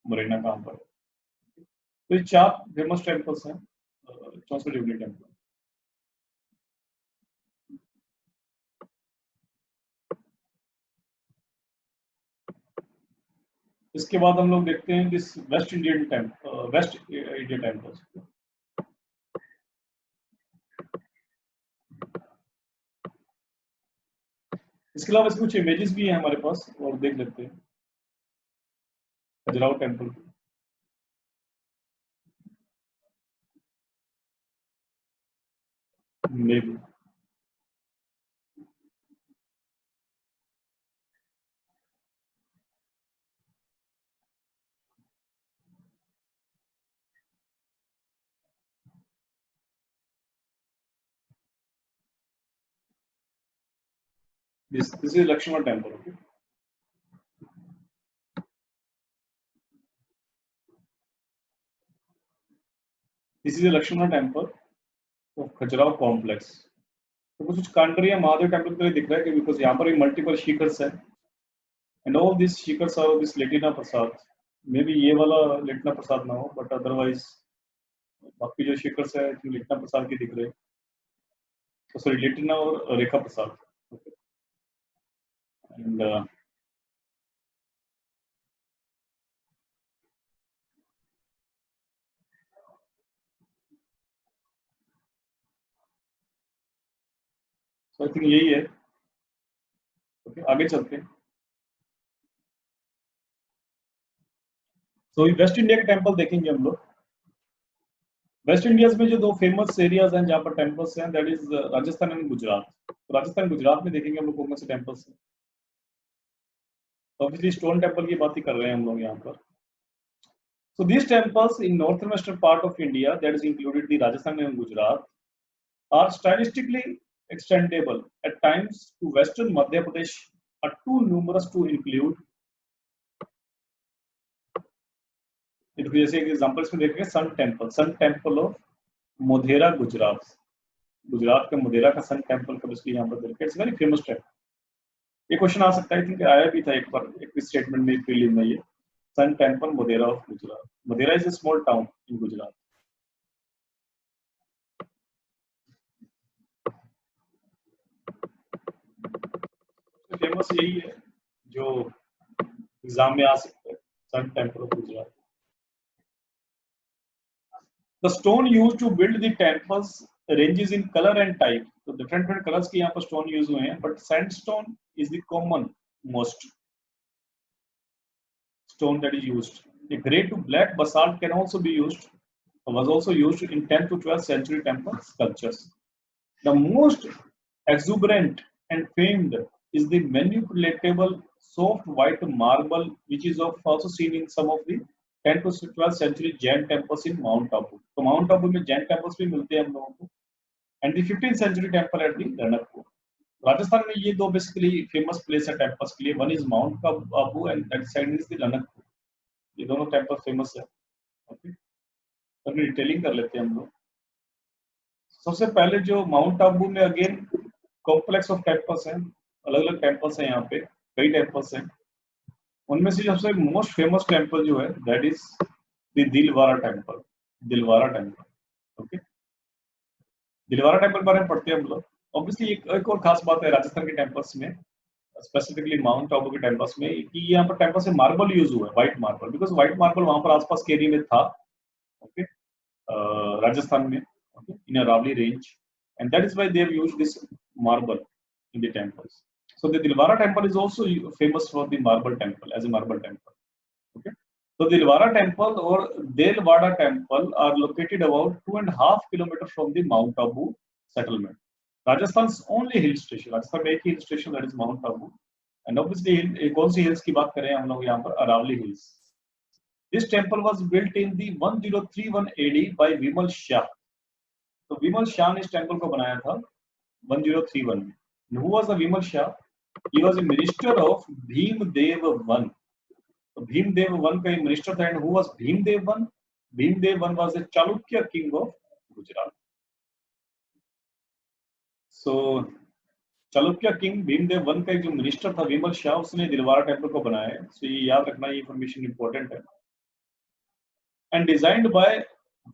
मोरेना कहाँ पर है। तो ये 4 फेमस टेम्पल्स हैं 64 योगिनी टेम्पल। इसके बाद हम लोग देखते हैं दिस वेस्ट इंडिया टेम्पल्स। इसके अलावा कुछ इमेजेस भी हैं हमारे पास और देख लेते हैं खजुराहो टेम्पल। मे भी this is Lakshmana temple. Okay, this is a Lakshmana temple of Khajuraho complex. तो कुछ कांडरिया महादेव टेम्पल के लिए दिख रहा है कि बिकॉज यहाँ पर भी मल्टीपल शिखर्स हैं and all this shikhars are this Latina prasad. Maybe ये वाला लेटिना प्रसाद ना हो, बट अदरवाइज बाकी जो शिखर्स है लेटिना प्रसाद के दिख रहे हैं। तो सॉरी, लेटिना और रेखा प्रसाद। एंड आई थिंक यही है। ओके, आगे चलते हैं। तो वेस्ट इंडिया के टेम्पल देखेंगे हम लोग। वेस्ट इंडिया में जो 2 फेमस एरियाज हैं जहाँ पर टेम्पल्स हैं, that is Rajasthan and Gujarat. तो राजस्थान गुजरात में देखेंगे हम लोग कौन से टेम्पल्स हैं। ऑब्वियसली स्टोन टेम्पल की बात ही कर रहे हैं हम लोग यहाँ पर. So these temples in northwestern part of India, that is included the Rajasthan and Gujarat, are stylistically extendable at times to western Madhya Pradesh, are too numerous to include. जैसे एग्जांपल्स में देखेंगे sun temple of Modhera Gujarat. Gujarat का मोधेरा का sun temple कब इसलिए यहाँ पर देखें, इट्स वेरी फेमस टेम्पल. ये क्वेश्चन आ सकता है, आई थिंक आया भी था एक बार एक स्टेटमेंट में प्रीलिम में. ये sun temple Modhera of Gujarat. Modhera is a small town in Gujarat. Famous यही है जो एग्जाम में आ सकता है, sun temple of Gujarat. The stone used to build the temples ranges in color and type. तो different colors के यहाँ पर stone use हुए हैं, but sandstone is the common most stone that is used. The grey to black basalt can also be used, was also used in 10th to 12th century temple sculptures. The most exuberant and famed is the manipulatable soft white marble, which is also seen in some of the 10th to 12th century Jain temples in Mount Abu. तो Mount Abu में Jain temples भी मिलते हैं हम लोगों को. And the 15th century temple at the Ranakpur. Rajasthan में ये दो बेसिकली फेमस प्लेस है टेम्पल्स के लिए. One is mount Abu and that side is the Ranakpur. ये दोनों टेम्पल फेमस है. ओके, तो डिटेलिंग कर लेते हैं हम लोग. सबसे पहले जो माउंट आबू में अगेन कॉम्प्लेक्स ऑफ टेम्पल्स हैं, अलग अलग टेम्पल्स हैं यहाँ पे, कई टेम्पल्स हैं. उनमें से सबसे मोस्ट फेमस टेम्पल जो है that is the Dilwara temple. Dilwara temple. Okay, Dilwara temple बारे में पढ़ते हैं हम लोग. ऑब्वियसली एक और खास बात है राजस्थान के टेम्पल्स में, स्पेसिफिकली माउंट आबू के टेम्पल्स में, कि यहाँ पर टेम्पल से मार्बल यूज हुआ है, white marble, because white marble वहां पर आसपास के एरिया में था. ओके, राजस्थान में, okay, in Aravalli range, and that is why they have used this marble in the temples. So the Dilwara temple is also famous for the marble temple, as a marble temple. Okay, so the Dilwara temple or Delwada temple are located about 2.5 kilometers from the Mount Abu settlement. Rajasthan's only hill station. Rajasthan में एक hill station, that is Mount Abu, and obviously कौन सी hills की बात करें हम लोग यहाँ पर, Aravali hills. This temple was built in the 1031 AD by Vimal Shah. तो विमल शाह ने इस टेम्पल को बनाया था 1031 में. Who was the Vimal Shah? He was a minister of Bhimdev I. So Bhimdev I का मिनिस्टर था. And who was Bhimdev I? Bhimdev I was a Chalukya king of Gujarat. So Chalukya king Bhimdev I का एक जो minister था विमल शाह, उसने Dilwara temple को बनाया है. So ये याद रखना, ये इंफॉर्मेशन इंपॉर्टेंट है. And designed by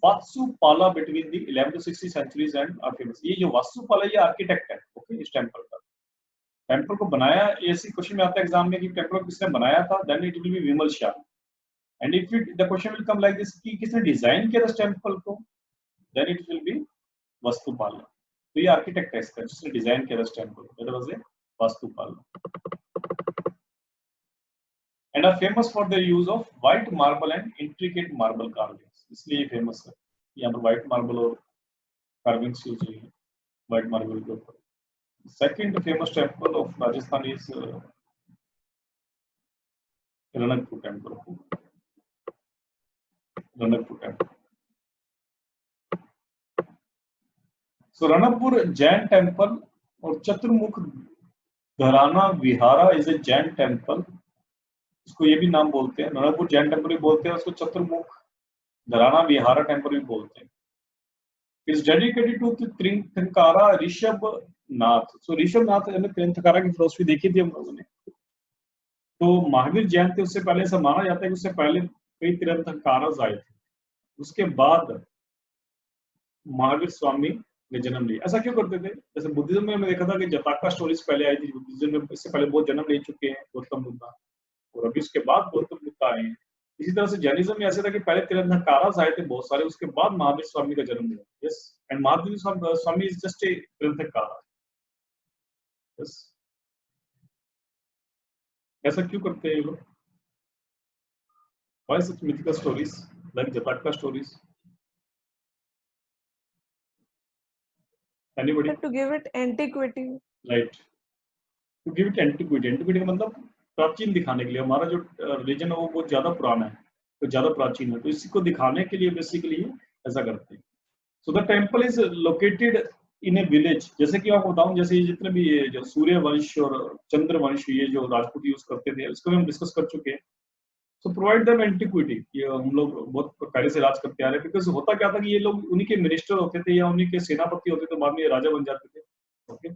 Vatsupala between the 11th to 16th centuries and are famous. ये जो वास्तुपाला ये आर्किटेक्ट है. ओके, इस टेम्पल का टेम्पल को बनाया, ऐसी क्वेश्चन में आता है एग्जाम में कि टेम्पल को किसने बनाया था, then it will be Vimal Shah. And if it the question will come like this कि किसने डिजाइन किया था टेम्पल को, then it will be Vastupala. तो ये आर्किटेक्ट है इसका जिसने डिजाइन किया था temple, that was a Vastupala. And are famous for the use of white marble and intricate marble carvings. इसलिए ये फेमस है. यहाँ पर व्हाइट मार्बल और कार्विंग्स यूज हुई है व्हाइट मार्बल के ऊपर. Second famous temple of Rajasthan is Ranakpur temple. Ranakpur temple. So Ranakpur Jain temple और चतुर्मुख घराना vihara is a Jain temple. इसको ये भी नाम बोलते हैं, रणकपुर जैन टेम्पल भी बोलते हैं, उसको चतुर्मुख घराना विहारा टेम्पल भी बोलते हैं. It's dedicated to Trinkara Rishabhanatha. So Rishabhanatha ने त्रिंथकारा की फिलोसफी देखी थी हम लोगों ने. तो महावीर जैन थे, उससे पहले ऐसा माना जाता है कि उससे पहले कई तीर्थंकारस आए थे. उसके बाद महावीर स्वामी ने जन्म लिया. ऐसा क्यों करते थे? जैसे बुद्धिज्म में हमने देखा था कि जटाका स्टोरीज पहले आई थी बुद्धिज्म में, इससे पहले बहुत जन्म ले चुके हैं गौतम बुद्ध, और अभी उसके बाद गौतम बुद्ध आए हैं. इसी तरह से जैनिज्म में ऐसे था कि पहले तीर्थंकारस आए थे बहुत सारे, उसके बाद महावीर स्वामी का जन्म लिया. Yes, and Mahavir Swami is just a tirthankar. Yes, ऐसा क्यों करते हैं ये लोग? Why such mythical stories like Jataka stories? Anybody? To give it antiquity. Right. To give it antiquity. Antiquity का मतलब प्राचीन दिखाने के लिए, हमारा जो रिलीजन है वो बहुत ज्यादा पुराना है, तो ज्यादा प्राचीन है, तो इसी को दिखाने के लिए बेसिकली ऐसा करते हैं। So the temple is located in A village. जैसे कि आपको बताऊं, जैसे ये जितने भी ये जो सूर्य वंश और चंद्र वंश ये जो राजपूत यूज करते थे, इसको भी हम डिस्कस कर चुके हैं। सो प्रोवाइड देम एंटिक्विटी, ये हम लोग बहुत पहले से राज करते आ रहे हैं। बिकॉज होता क्या था कि ये लोग उन्हीं के मिनिस्टर होते थे या उन्हीं के सेनापति होते थे, बाद में ये राजा बन जाते थे। Okay,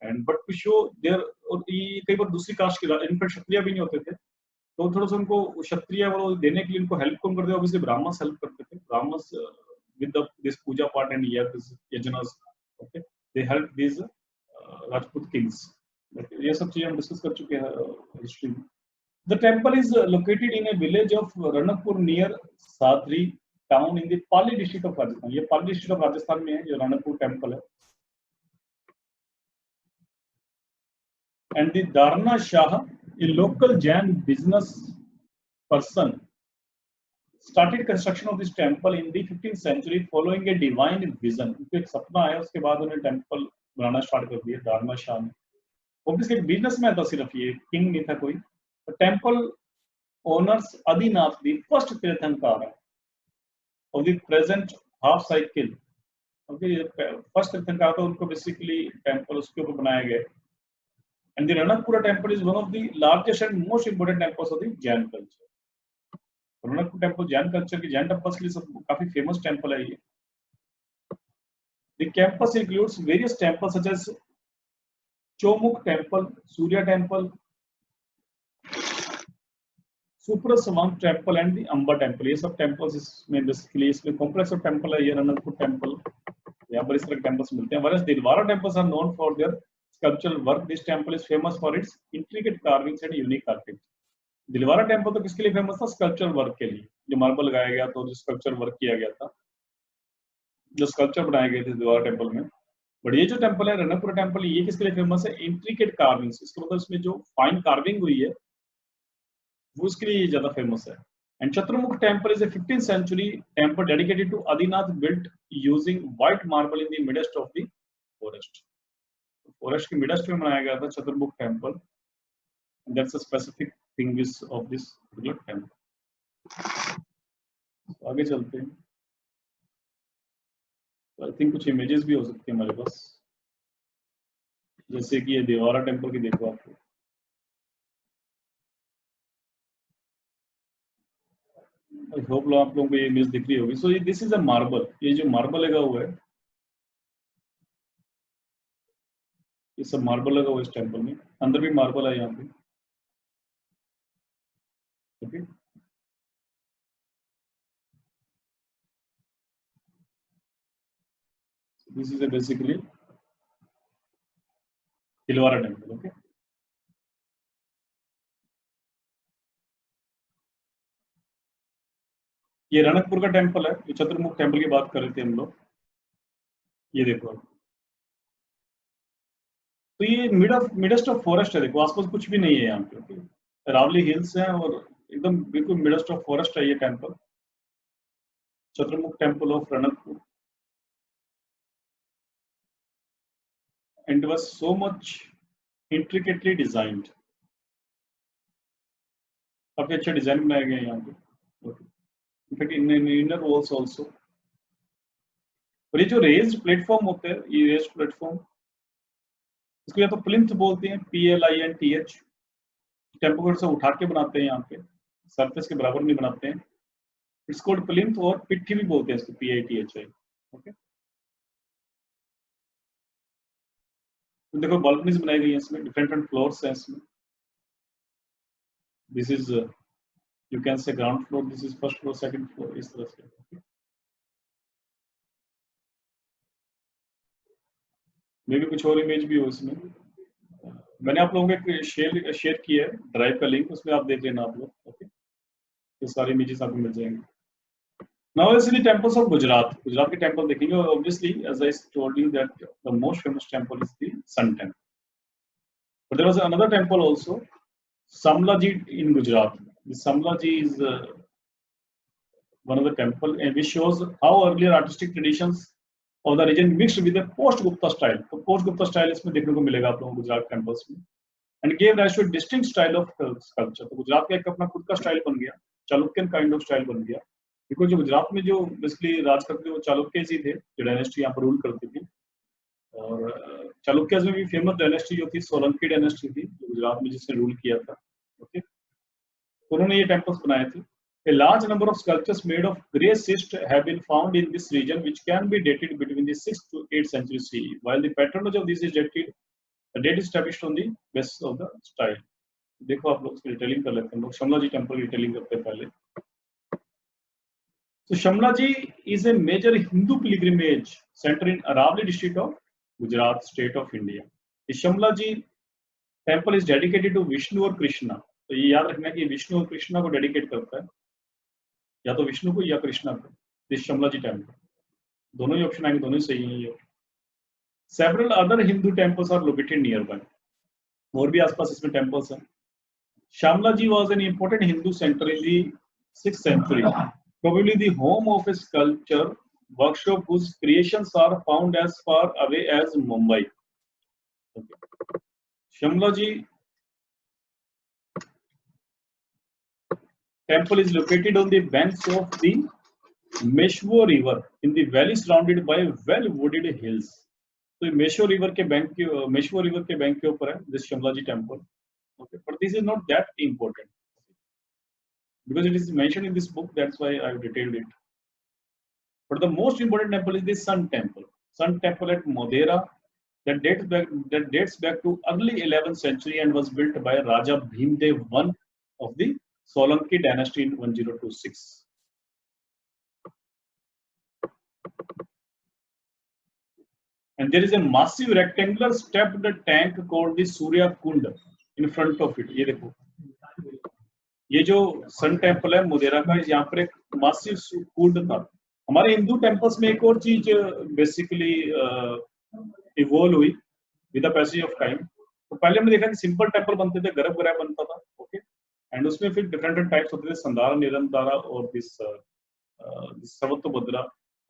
and but to show there, और ये कई बार दूसरी कास्ट के, इनफैक्ट क्षत्रिय भी नहीं होते थे, तो थोड़ा सा उनको क्षत्रिय वो देने के लिए उनको हेल्प कौन करते थे? ऑब्वियसली ब्राह्मण्स हेल्प करते थे। Brahmans with the this puja part and yajanas, okay, they help these Rajput kings. ये सब चीजें हम डिस्कस कर चुके हैं हिस्ट्री में। The temple is located in a village of Ranakpur near Sadri town in the Pali district of Rajasthan. ये पाली district of Rajasthan में है जो रणकपुर टेम्पल है। And the Dharna Shah, a local Jain business person, started construction of this temple in the 15th century following a divine vision. उनको एक सपना आया, उसके बाद उन्होंने टेम्पल बनाना स्टार्ट कर दिया दारमा शाह ने। ऑब्वियसली एक बिजनेसमैन था, सिर्फ ये किंग नहीं था कोई। Temple honours Adinath, the first tirthankar of the present half cycle, okay, first tirthankar था, उनको बेसिकली टेम्पल उसके ऊपर बनाया गया। And the Ranakpura temple is one of the largest and most important temples of the Jain culture. Ranakpur temple Jain culture की, जैन टेम्पल्स के लिए सब काफी फेमस टेम्पल है ये। The campus includes various temples such as Chomuk Temple, Surya Temple, Supraswamp Temple and the Amba Temple। ये सब temples इसमें बेसिकली इसमें कॉम्प्लेक्स ऑफ टेम्पल है ये रणकपुर टेम्पल। यहाँ पर इस तरह के टेम्पल्स मिलते हैं। Whereas Dilwara temples are known for their sculptural work. This temple is famous for its intricate carvings and unique architecture। Dilwara temple तो किसके लिए फेमस था? स्कल्पचर वर्क के लिए, जो मार्बल लगाया गया था, जो स्कल्पचर वर्क किया गया था, जो स्कल्पचर बनाए गए थे दिलवारा टेम्पल में। बट ये जो टेम्पल है रणकपुर टेम्पल, ये किसके लिए फेमस है? इंट्रिकेट कार्विंग्स, इसका मतलब इसमें जो फाइन कार्विंग हुई है वो उसके लिए ज्यादा फेमस है। And Chaturmukh temple is a 15th century temple dedicated to Adinath, built using white marble in the midst of the forest. Forest के मिडेस्ट में बनाया गया था Chaturmukh temple. That's a specific thing of this particular temple। आगे चलते हैं। I think कुछ images भी हो सकती है हमारे पास, जैसे कि ये देवारा टेम्पल की देखो आप, आई होप आप लोगों को ये इमेज दिख रही होगी। So this is a marble, ये जो मार्बल लगा हुआ है, ये सब मार्बल लगा हुआ है इस टेम्पल में। अंदर भी मार्बल है यहाँ पे, okay. This is a basically Dilwara temple, okay। ये रणकपुर का टेम्पल है, ये चतुर्मुख टेम्पल की बात कर रहे थे हम लोग। ये देखो, तो ये मिडेस्ट ऑफ फॉरेस्ट है। देखो आसपास कुछ भी नहीं है यहाँ पे, ओके। रावली हिल्स हैं और एकदम बिल्कुल मिडेस्ट ऑफ फॉरेस्ट है ये temple, Chaturmukh temple of Ranakpur. And it was so much intricately designed। काफी अच्छा डिजाइन बनाया गया है यहाँ पे, इनफैक्ट इनर वॉल्स आल्सो। और ये जो रेज्ड प्लेटफॉर्म होते हैं, ये रेज्ड प्लेटफॉर्म, इसको या तो प्लिंथ बोलते हैं, PLINTH। टेम्पो को से उठा के बनाते हैं, यहाँ पे सरफेस के बराबर नहीं बनाते हैं। इट्स कॉल्ड प्लिंथ, और पिट्ठी भी बोलते हैं इसको, PITHI, ओके। तो देखो बालकनीज बनाई गई हैं इसमें, डिफरेंट फ्लोर्स हैं इसमें। This is you can say ground floor, this is first floor, second floor, इस तरह से। मे भी कुछ और इमेज भी हो इसमें। मैंने आप लोगों को शेयर किया है ड्राइव का लिंक, उसमें आप देख लेना आप लोग, ओके। ये सारे इमेजेस आपको मिल जाएंगे। Now is the temples of Gujarat. Gujarat के टेम्पल देखेंगे, और obviously as I told you that the most famous temple is the sun temple. But there was another temple also, Samlaji in Gujarat। The Samlaji is one of the temple, and which shows how earlier artistic traditions of the region mixed with the post Gupta style। तो post Gupta style इसमें देखने को मिलेगा आप लोगों को Gujarat temples में। and gave rise to a distinct style of sculpture. तो गुजरात का एक अपना खुद का स्टाइल बन गया, चालुक्यन काइंड ऑफ स्टाइल बन गया, बिकॉज जो गुजरात में जो बेसिकली राज करते थे वो चालुक्य ही थे, जो डायनेस्टी यहाँ पर रूल करती थी। और चालुक्यस में भी फेमस डायनेस्टी जो थी सोलंकी डायनेस्टी थी, जो गुजरात में जिसने रूल किया था। ओके, तो उन्होंने ये टेम्पल्स बनाए थे। A large number of sculptures made of grey schist have been found in this region, which can be dated between the 6th to 8th century CE. While the patronage of this is dated, the date is established on the basis of the style. देखो आप लोग इसकी detailing कर लेते हैं, हम लोग शमला जी temple की डिटेलिंग करते हैं पहले। So Shamla ji is a major Hindu pilgrimage center in Aravali district of Gujarat, state of India. The Shamla ji temple is dedicated to Vishnu और कृष्णा। तो ये याद रखना कि विष्णु और कृष्णा को डेडिकेट करता है, या तो विष्णु को या कृष्णा को। दिस शमला जी टेम्पल, दोनों ही ऑप्शन आएंगे, दोनों ही सही हैं ये। Several other Hindu temples are located near by, और भी आसपास इसमें टेम्पल्स हैं। Shamla ji was an important Hindu center in the 6th century, probably the home of a sculpture workshop whose creations are found as far away as Mumbai. Okay. Shamla ji temple is located on the banks of the Meshwo river in the valley surrounded by well wooded hills. तो Meesho river के bank के ऊपर है this Shamlaji temple. Okay, but this is not that important because it is mentioned in this book, that's why I have detailed it. But the most important temple is the Sun Temple. Sun Temple at Modhera that dates back to early 11th century and was built by Raja Bhimdev I of the Solanki dynasty in 1026. And there is a massive rectangular stepped tank called the Surya Kund in front of it. ये देखो, ये जो sun temple है मोदेरा का, यहाँ पर एक massive कुंड था। हमारे हिंदू टेम्पल्स में एक और चीज बेसिकली इवॉल्व हुई with the passage of time. तो पहले हमने देखा कि सिंपल टेम्पल बनते थे, गर्भगृह बनता था। ओके, एंड उसमें फिर डिफरेंट टाइप्स होते थे, संधारा, निरंतारा और दिस सर्वतोभद्रा।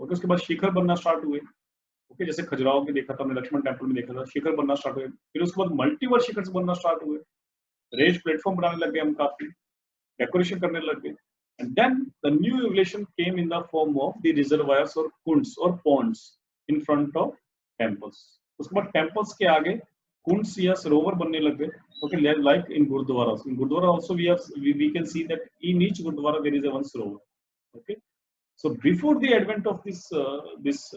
ओके, उसके बाद शिखर बनना स्टार्ट हुए। ओके, जैसे खजुराहो के देखा था हमने, लक्ष्मण टेम्पल में देखा था, शिखर बनना स्टार्ट हुए। फिर उसके बाद मल्टीवर शिखर बनना स्टार्ट हुए, रेज प्लेटफॉर्म बनाने लग गए हम, काफी डेकोरेशन करने लग गए। And then the new evolution came in the form of the reservoirs और कुंड्स और ponds in front of temples. उसके बाद टेम्पल्स के आगे कुंड्स या सरोवर बनने लग गए। Okay, like in gurudwara, also we can see that in each gurudwara there is a one sarovar. Okay, so before the advent of this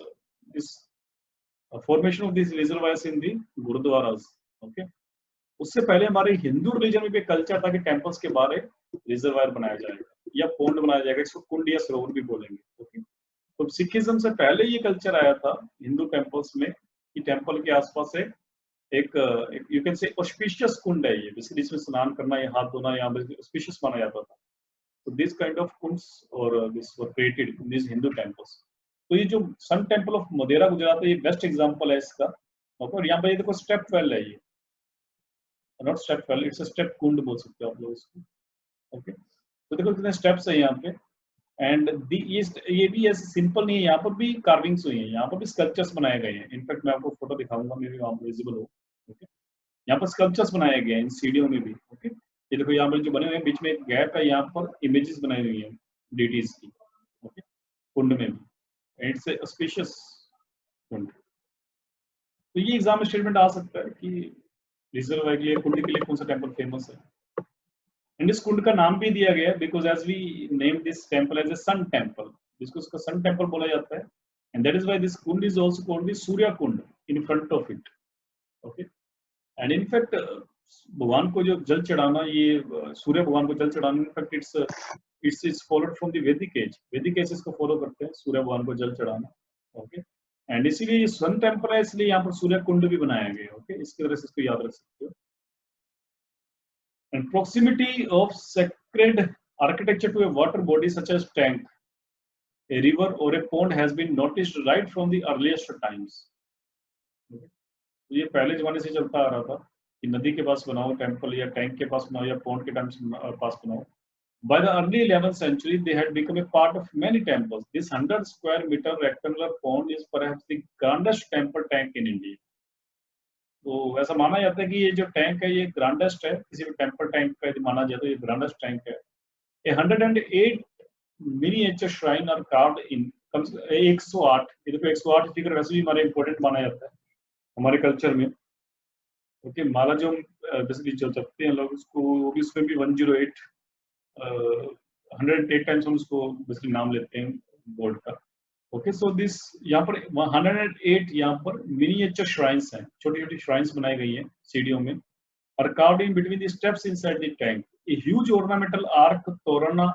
formation of these reservoirs in the gurudwaras, okay, उससे पहले हमारे हिंदू रिलीजन में भी कल्चर था कि temples के बाहर reservoir बनाया जाएगा या पोंड बनाया जाएगा, इसको कुंड या सरोवर भी बोलेंगे। ओके, तो सिखिज्म से पहले ये कल्चर आया था हिंदू टेम्पल्स में कि टेम्पल के आसपास एक यू कैन से ऑस्पिशियस कुंड है, ये बेसिकली इसमें स्नान करना या हाथ धोना यहाँ पर ऑस्पिशियस माना जाता था। तो दिस काइंड ऑफ कुंड्स और this were created in this Hindu temples. तो ये जो सन टेम्पल ऑफ मोदेरा गुजरात है, ये बेस्ट एग्जांपल है इसका। और यहाँ पे ये देखो स्टेप वेल है, ये not step well, it's a step kund बोल सकते हो आप लोग इसको। ओके, तो देखो कितने स्टेप्स है यहाँ पे। एंड ये भी ऐसे सिंपल नहीं है, यहाँ पर भी कार्विंग्स हुई है, यहाँ पर भी स्कल्पचर्स बनाए गए हैं। इनफैक्ट मैं आपको फोटो दिखाऊंगा, मे बी वहाँ पर विजिबल हो। ओके, यहाँ पर स्कल्पचर्स बनाए गए हैं इन सीढ़ियों में भी। ओके, ये देखो यहाँ पर जो बने हुए हैं, बीच में एक गैप है, यहाँ पर इमेजेस बनाई हुई है डीटीज की। ओके, कुंड में भी इट्स ऑस्पिशियस कुंड। तो ये एग्जाम में स्टेटमेंट आ सकता है कि रिजर्वायर के लिए, कुंड के लिए कौन सा टेम्पल फेमस है। एंड इस कुंड का नाम भी दिया गया है because as we name this temple as a sun temple, जिसको इसका सन टेम्पल बोला जाता है। And that is why this kund is also called the Surya Kund in front of it. Okay, and in fact भगवान को जो जल चढ़ाना, ये सूर्य भगवान को जल चढ़ाना, in fact it's followed from the वैदिक एज। वैदिक एज इसको फॉलो करते हैं, सूर्य भगवान को जल चढ़ाना। ओके, एंड इसीलिए ये सन टेम्पल है, इसलिए यहाँ पर सूर्य कुंड भी बनाया गया। ओके, इसकी तरह से इसको याद रख सकते हो। And proximity of sacred architecture to a water body such as tank, a river or a pond has been noticed right from the earliest times. ये पहले जमाने से चलता आ रहा था कि नदी के पास बनाओ टेम्पल, या टैंक के पास बनाओ, या पॉन्ड के पास बनाओ। By the early 11th century, they had become a part of many temples. This 100 square meter rectangular pond is perhaps the grandest temple tank in India. तो ऐसा माना जाता है कि ये जो टैंक है ये ग्रांडेस्ट है, किसी भी टेम्पल टैंक का यदि माना जाए तो ये ग्रांडेस्ट टैंक है। 108 miniature shrine are carved in 108, ये देखो 108 फिगर वैसे भी हमारे इंपॉर्टेंट माना जाता है हमारे कल्चर में। ओके, माला जो बेसिकली जो जपते हैं लोग उसको, वो भी उसमें भी 108 108 टाइम्स हम उसको बेसिकली नाम लेते हैं गॉड का। ओके, सो दिस यहाँ पर 108 यहाँ पर मिनिएचर श्राइन्स हैं, छोटी छोटी श्राइन्स बनाई गई हैं सीढ़ियों में, are carved in between the steps inside the tank. A huge ornamental arc torana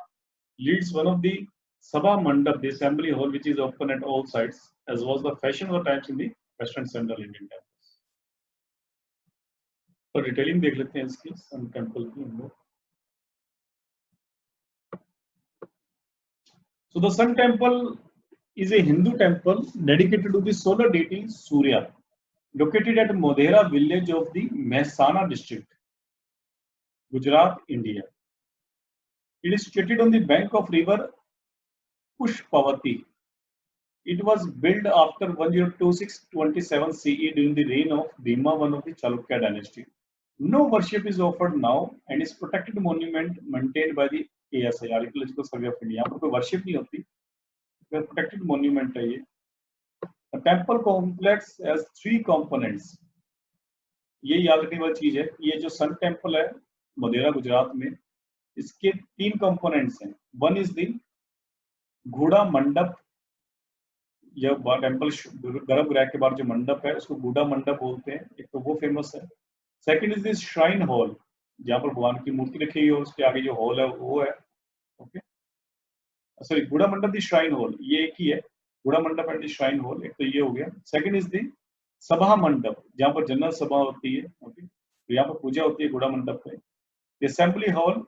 leads one of the Sabha Mandap, the assembly hall, which is open at all sides, as was the fashion of the times in the Western Central Indian temples. तो detailing देख लेते हैं इसकी sun temple की हम लोग। So the Sun Temple is a Hindu temple dedicated to the solar deity Surya, located at Modhera village of the Mehsana district, Gujarat, India. It is situated on the bank of river Pushpavati. It was built after 1026-27 CE during the reign of Bhima, one of the Chalukya dynasty. No worship is offered now and is protected monument maintained by the ASI, Archaeological Survey of India. यहाँ पर कोई worship नहीं होती, protected monument है ये। The temple complex has 3 components. ये याद रखने वाली चीज है, ये जो सन टेम्पल है मदेरा गुजरात में, इसके 3 कंपोनेंट्स हैं। वन इज द घोड़ा मंडप, यह टेम्पल गर्भगृह के बाद जो मंडप है उसको घोड़ा मंडप बोलते हैं, एक तो वो फेमस है। Second is this shrine hall, जहाँ पर भगवान की मूर्ति रखी है, उसके आगे जो हॉल है वो है। ओके, सॉरी, घोड़ा मंडप द श्राइन हॉल, ये एक ही है, घोड़ा मंडप एंड द श्राइन हॉल, एक तो ये हो गया। सेकंड इज द सभा मंडप, जहाँ पर जनरल सभा होती है। ओके, तो यहाँ पर पूजा होती है घोड़ा मंडप में। असेंबली हॉल,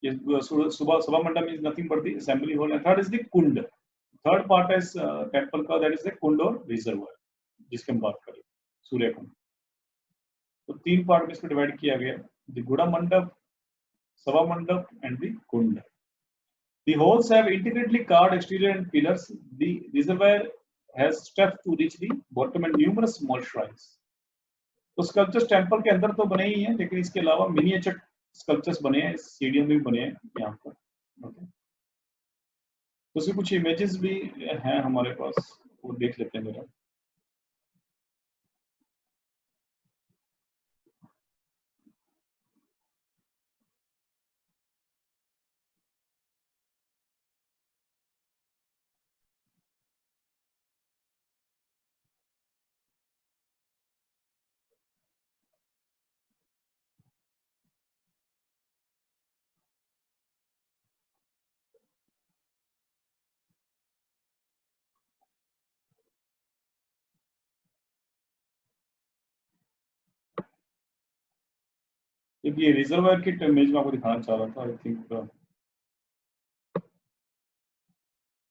सुबह सभा मंडप is nothing but the assembly hall. And third is the Kund, third part है टेम्पल का, दैट इज द कुंड और रिजर्वायर, जिसकी हम बात करें सूर्य कुंड। तो 3 पार्ट में इसको डिवाइड किया गया, द घोड़ा मंडप, सभा मंडप and the Kund. The halls have intricately carved exterior and pillars. The reservoir has steps to reach the bottom and numerous small shrines. तो स्कल्पचर्स टेम्पल के अंदर तो बने ही हैं, लेकिन इसके अलावा मिनिएचर स्कल्पचर्स बने हैं, सीढ़ियों में भी बने हैं यहाँ पर। ओके, तो उसकी कुछ इमेजेस भी हैं हमारे पास, वो देख लेते हैं जरा। ये रिजर्वायर की इमेज में आपको दिखाना चाह रहा था, I think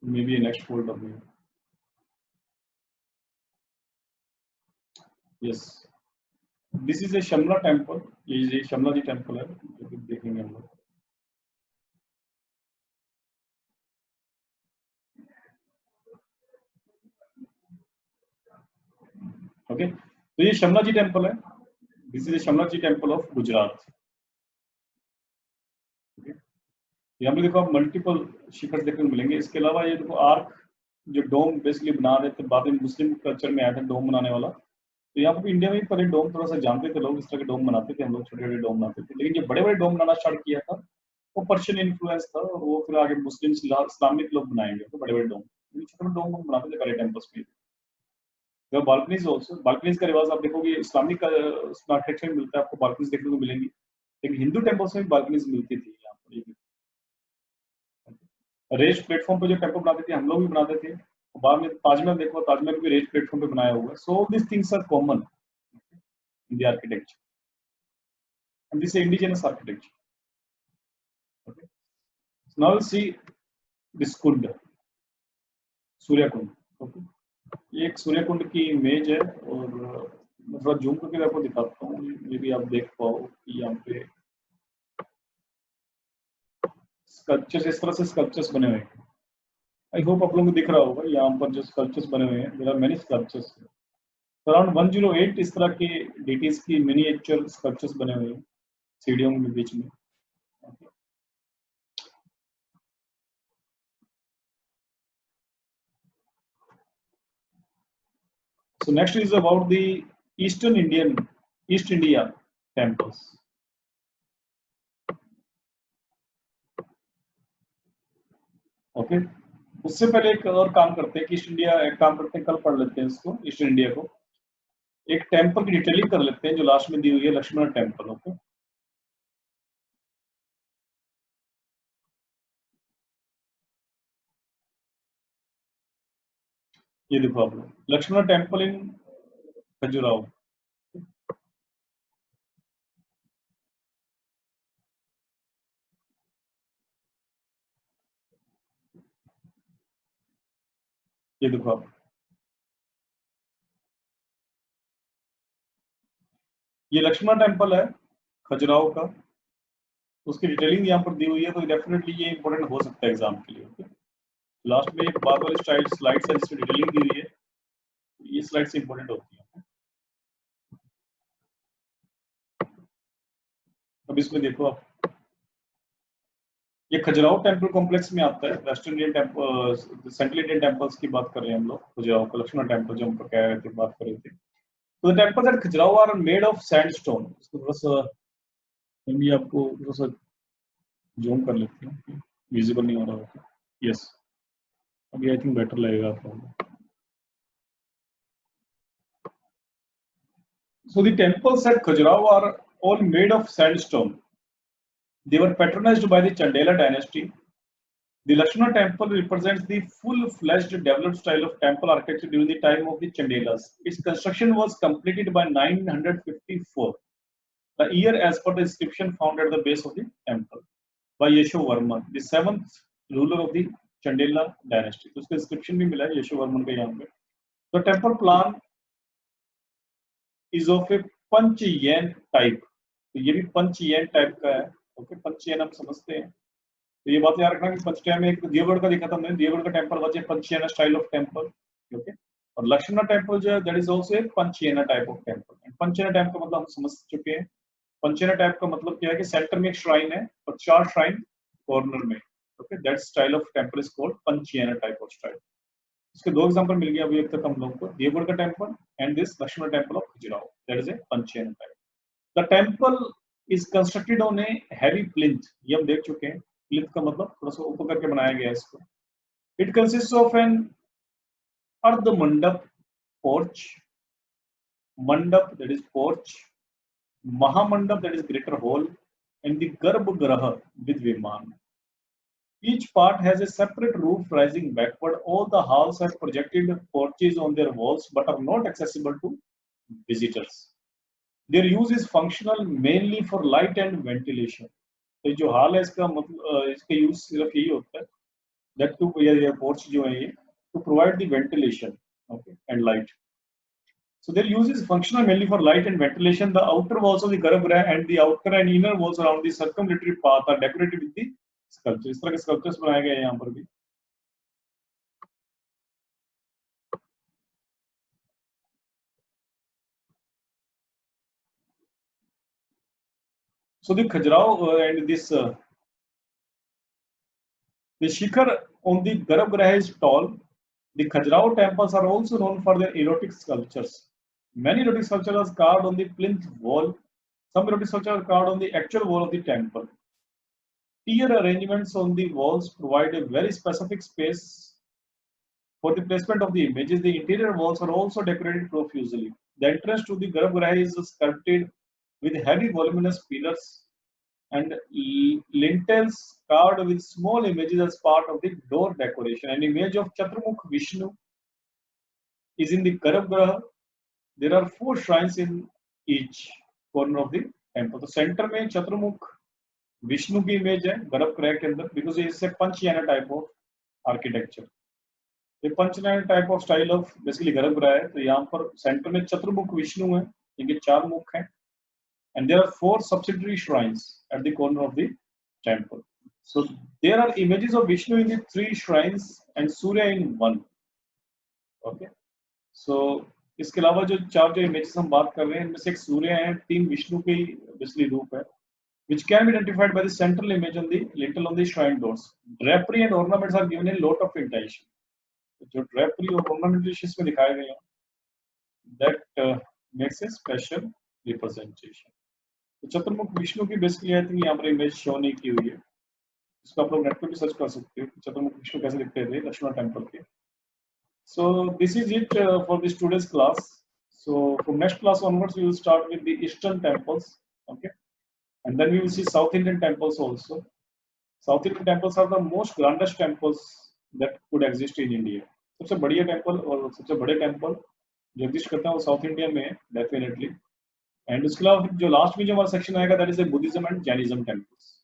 maybe next folder में। Yes, this is a Shamla temple, ये शमला जी टेम्पल है जो कि देखेंगे हम लोग। ओके, तो ये शमला जी टेम्पल है, this is a Shamlaji temple of Gujarat. यहाँ पे देखो आप मल्टीपल शिखर देखने को मिलेंगे। इसके अलावा ये देखो आर्क, जो डोम बेसिकली बना रहे थे, बाद में मुस्लिम कल्चर में आया था डोम बनाने वाला। तो यहाँ पे इंडिया में पहले डोम थोड़ा सा जानते थे लोग, इस तरह के डोम बनाते थे, हम लोग छोटे छोटे डोम बनाते थे, लेकिन जो बड़े बड़े डोम बनाना स्टार्ट किया था वो पर्शियन इन्फ्लुएंस था, और वो फिर आगे मुस्लिम इस्लामिक लोग बनाएंगे तो बड़े बड़े डोम, छोटे छोटे डोम बनाते थे पहले टेम्पल्स में। बालकनीज ऑल्सो, बालकनीज का रिवाज आप देखोगे इस्लामिक आर्किटेक्चर में मिलता है, आपको बालकनीज देखने को मिलेंगी, लेकिन हिंदू टेम्पल्स में भी बालकनीज मिलती थी। यहाँ पर रेज प्लेटफॉर्म पे जो टेम्पल बनाते थे हम लोग भी बनाते थे, बाद में ताजमहल देखो, ताजमहल भी रेज प्लेटफॉर्म पे बनाया हुआ है। So this things are common in the architecture and this indigenous architecture. Okay, now will see this kund, Surya Kund. Okay, ये एक सूर्य कुंड की इमेज है, और मैं थोड़ा जूम करके आपको दिखाता हूँ, ये भी आप देख पाओ कि यहाँ पे स्कल्पचर्स, इस तरह से स्कल्पचर्स बने हुए हैं। आई होप आप लोगों को दिख रहा होगा यहाँ पर जो स्कल्पचर्स बने हुए हैं, there are many sculptures. Around 108 इस तरह के डीटीज की मिनिएचर स्कल्पचर्स बने हुए हैं सीढ़ियों के बीच में। So next is about the East India temples. Okay, उससे पहले एक और काम करते हैं कि ईस्ट इंडिया एक काम करते हैं, कल पढ़ लेते हैं इसको, ईस्ट इंडिया को एक टेम्पल की डिटेलिंग कर लेते हैं जो लास्ट में दी हुई है, लक्ष्मण टेम्पल। ओके, ये देखो आप लोग, लक्ष्मण टेम्पल इन खजुराहो। ये देखो आप, ये लक्ष्मण टेम्पल है खजुराहो का, उसकी डिटेलिंग यहाँ पर दी हुई है, तो डेफिनेटली ये इंपॉर्टेंट हो सकता है एग्जाम के लिए। ओके, लास्ट में एक बाद वाली स्लाइड है जिसमें डिटेलिंग दी हुई है, ये स्लाइड से इंपॉर्टेंट होती है। अब इसमें देखो आप, ये खजुराहो टेम्पल कॉम्प्लेक्स में आता है, West Indian temple, central Indian temples की बात कर रहे हैं हम लोग। खजुराहो का लक्ष्मण टेम्पल जो हम कह रहे थे, बात कर रहे थे। तो the temples at Khajuraho are made of sandstone. इसको थोड़ा सा हम भी आपको थोड़ा सा जूम कर लेते हैं, विजिबल नहीं हो रहा होगा। यस, अभी आई थिंक बेटर लगेगा आपको। So the temples at Khajuraho are all made of sandstone. They were patronized by the Chandela dynasty. The Lakshmana temple represents the full-fledged developed style of temple architecture during the time of the Chandelas. Its construction was completed by 954, the year as per the inscription found at the base of the temple, by Yeshovarman, the 7th ruler of the Chandela dynasty. तो उसका inscription भी मिला है यशोवर्मन का यहाँ पे। The temple plan is of a panchayana type, तो ये भी पंचयन टाइप का है। ओके, पंचयन हम समझते हैं, तो ये बात याद रखना कि पंचयन में एक देवगढ़ का दिखा था हमने, देवगढ़ का temple was a panchayana style of temple. Okay, और लक्ष्मण टेम्पल जो है that is also a panchayana type of temple. Panchayana type का मतलब हम समझ चुके हैं। पंचयन टाइप का मतलब क्या है कि सेंटर में एक श्राइन है और 4 श्राइन कॉर्नर में। Okay, that style of temple is called panchayana type of style. इसके 2 एग्जांपल मिल गए अभी तक हम लोगों को, देवगढ़ का temple and this Lakshman temple of Khajuraho, that is a panchayana type. The temple is constructed on a heavy plinth, ये हम देख चुके हैं। प्लिंथ का मतलब थोड़ा सा ऊपर करके बनाया गया है इसको। इट कंसिस्ट ऑफ एन अर्ध mandap porch, mandap that is porch, mahamandap that is greater hall, and the garbhagriha with viman. Each part has a separate roof rising backward. All the halls have projected porches on their walls but are not accessible to visitors. Their use is functional mainly for light and ventilation. तो जो हाल है इसका मतलब इसका use सिर्फ यही होता है that to ये porch जो है ये to provide the ventilation, okay, and light. So their use is functional mainly for light and ventilation. The outer walls of the garbhagriha and the outer and inner walls around the circumambulatory path are decorated with the sculptures. इस तरह के sculptures बनाए गए हैं यहाँ पर भी। So the Khajuraho and this the shikhar on the Garbhagriha is tall. The Khajuraho temples are also known for their erotic sculptures. Many erotic sculptures are carved on the plinth wall. Some erotic sculptures are carved on the actual wall of the temple. Tier arrangements on the walls provide a very specific space for the placement of the images. The interior walls are also decorated profusely. The entrance to the Garbhagriha is sculpted with heavy voluminous pillars and lintels carved with small images as part of the door decoration. An image of Chaturmukh Vishnu is in the Garbhagriha. There are 4 shrines in each corner of the temple. The center में Chaturmukh Vishnu की image है गर्भगृह के अंदर, because इससे पंचयाना type of architecture, ये panchayana type of style of basically garbhagriha है। तो यहाँ पर सेंटर में चतुर्मुख विष्णु है, इनके 4 मुख हैं, and there are 4 subsidiary shrines at the corner of the temple. So there are images of Vishnu in the 3 shrines and Surya in 1. Okay, so इसके अलावा जो चार जो इमेजेस हम बात कर रहे हैं इनमें से एक सूर्य है, 3 विष्णु के बेसिकली रूप है, which can be identified by the central image on the lintel on the shrine doors. Drapery and ornaments are given a lot of intention. जो drapery और ornaments इसमें दिखाए गए हैं, that makes a special representation. तो चतुर्मुख विष्णु की basically I think यहाँ पर इमेज शो नहीं की हुई है, इसको आप लोग नेट पे भी सर्च कर सकते हो चतुर्मुख विष्णु कैसे दिखते थे लक्ष्मण टेम्पल के. So this is it for this today's class. So from next class onwards we will start with the eastern temples, okay, and then we will see South Indian temples also. South Indian temples are the most grandest temples that could exist in India. सबसे बढ़िया temple और सबसे बड़े temple जो exist करते हैं वो south India में है डेफिनेटली. एंड उसके अलावा जो लास्ट में जो हमारा सेक्शन आएगा that is the Buddhism and Jainism temples.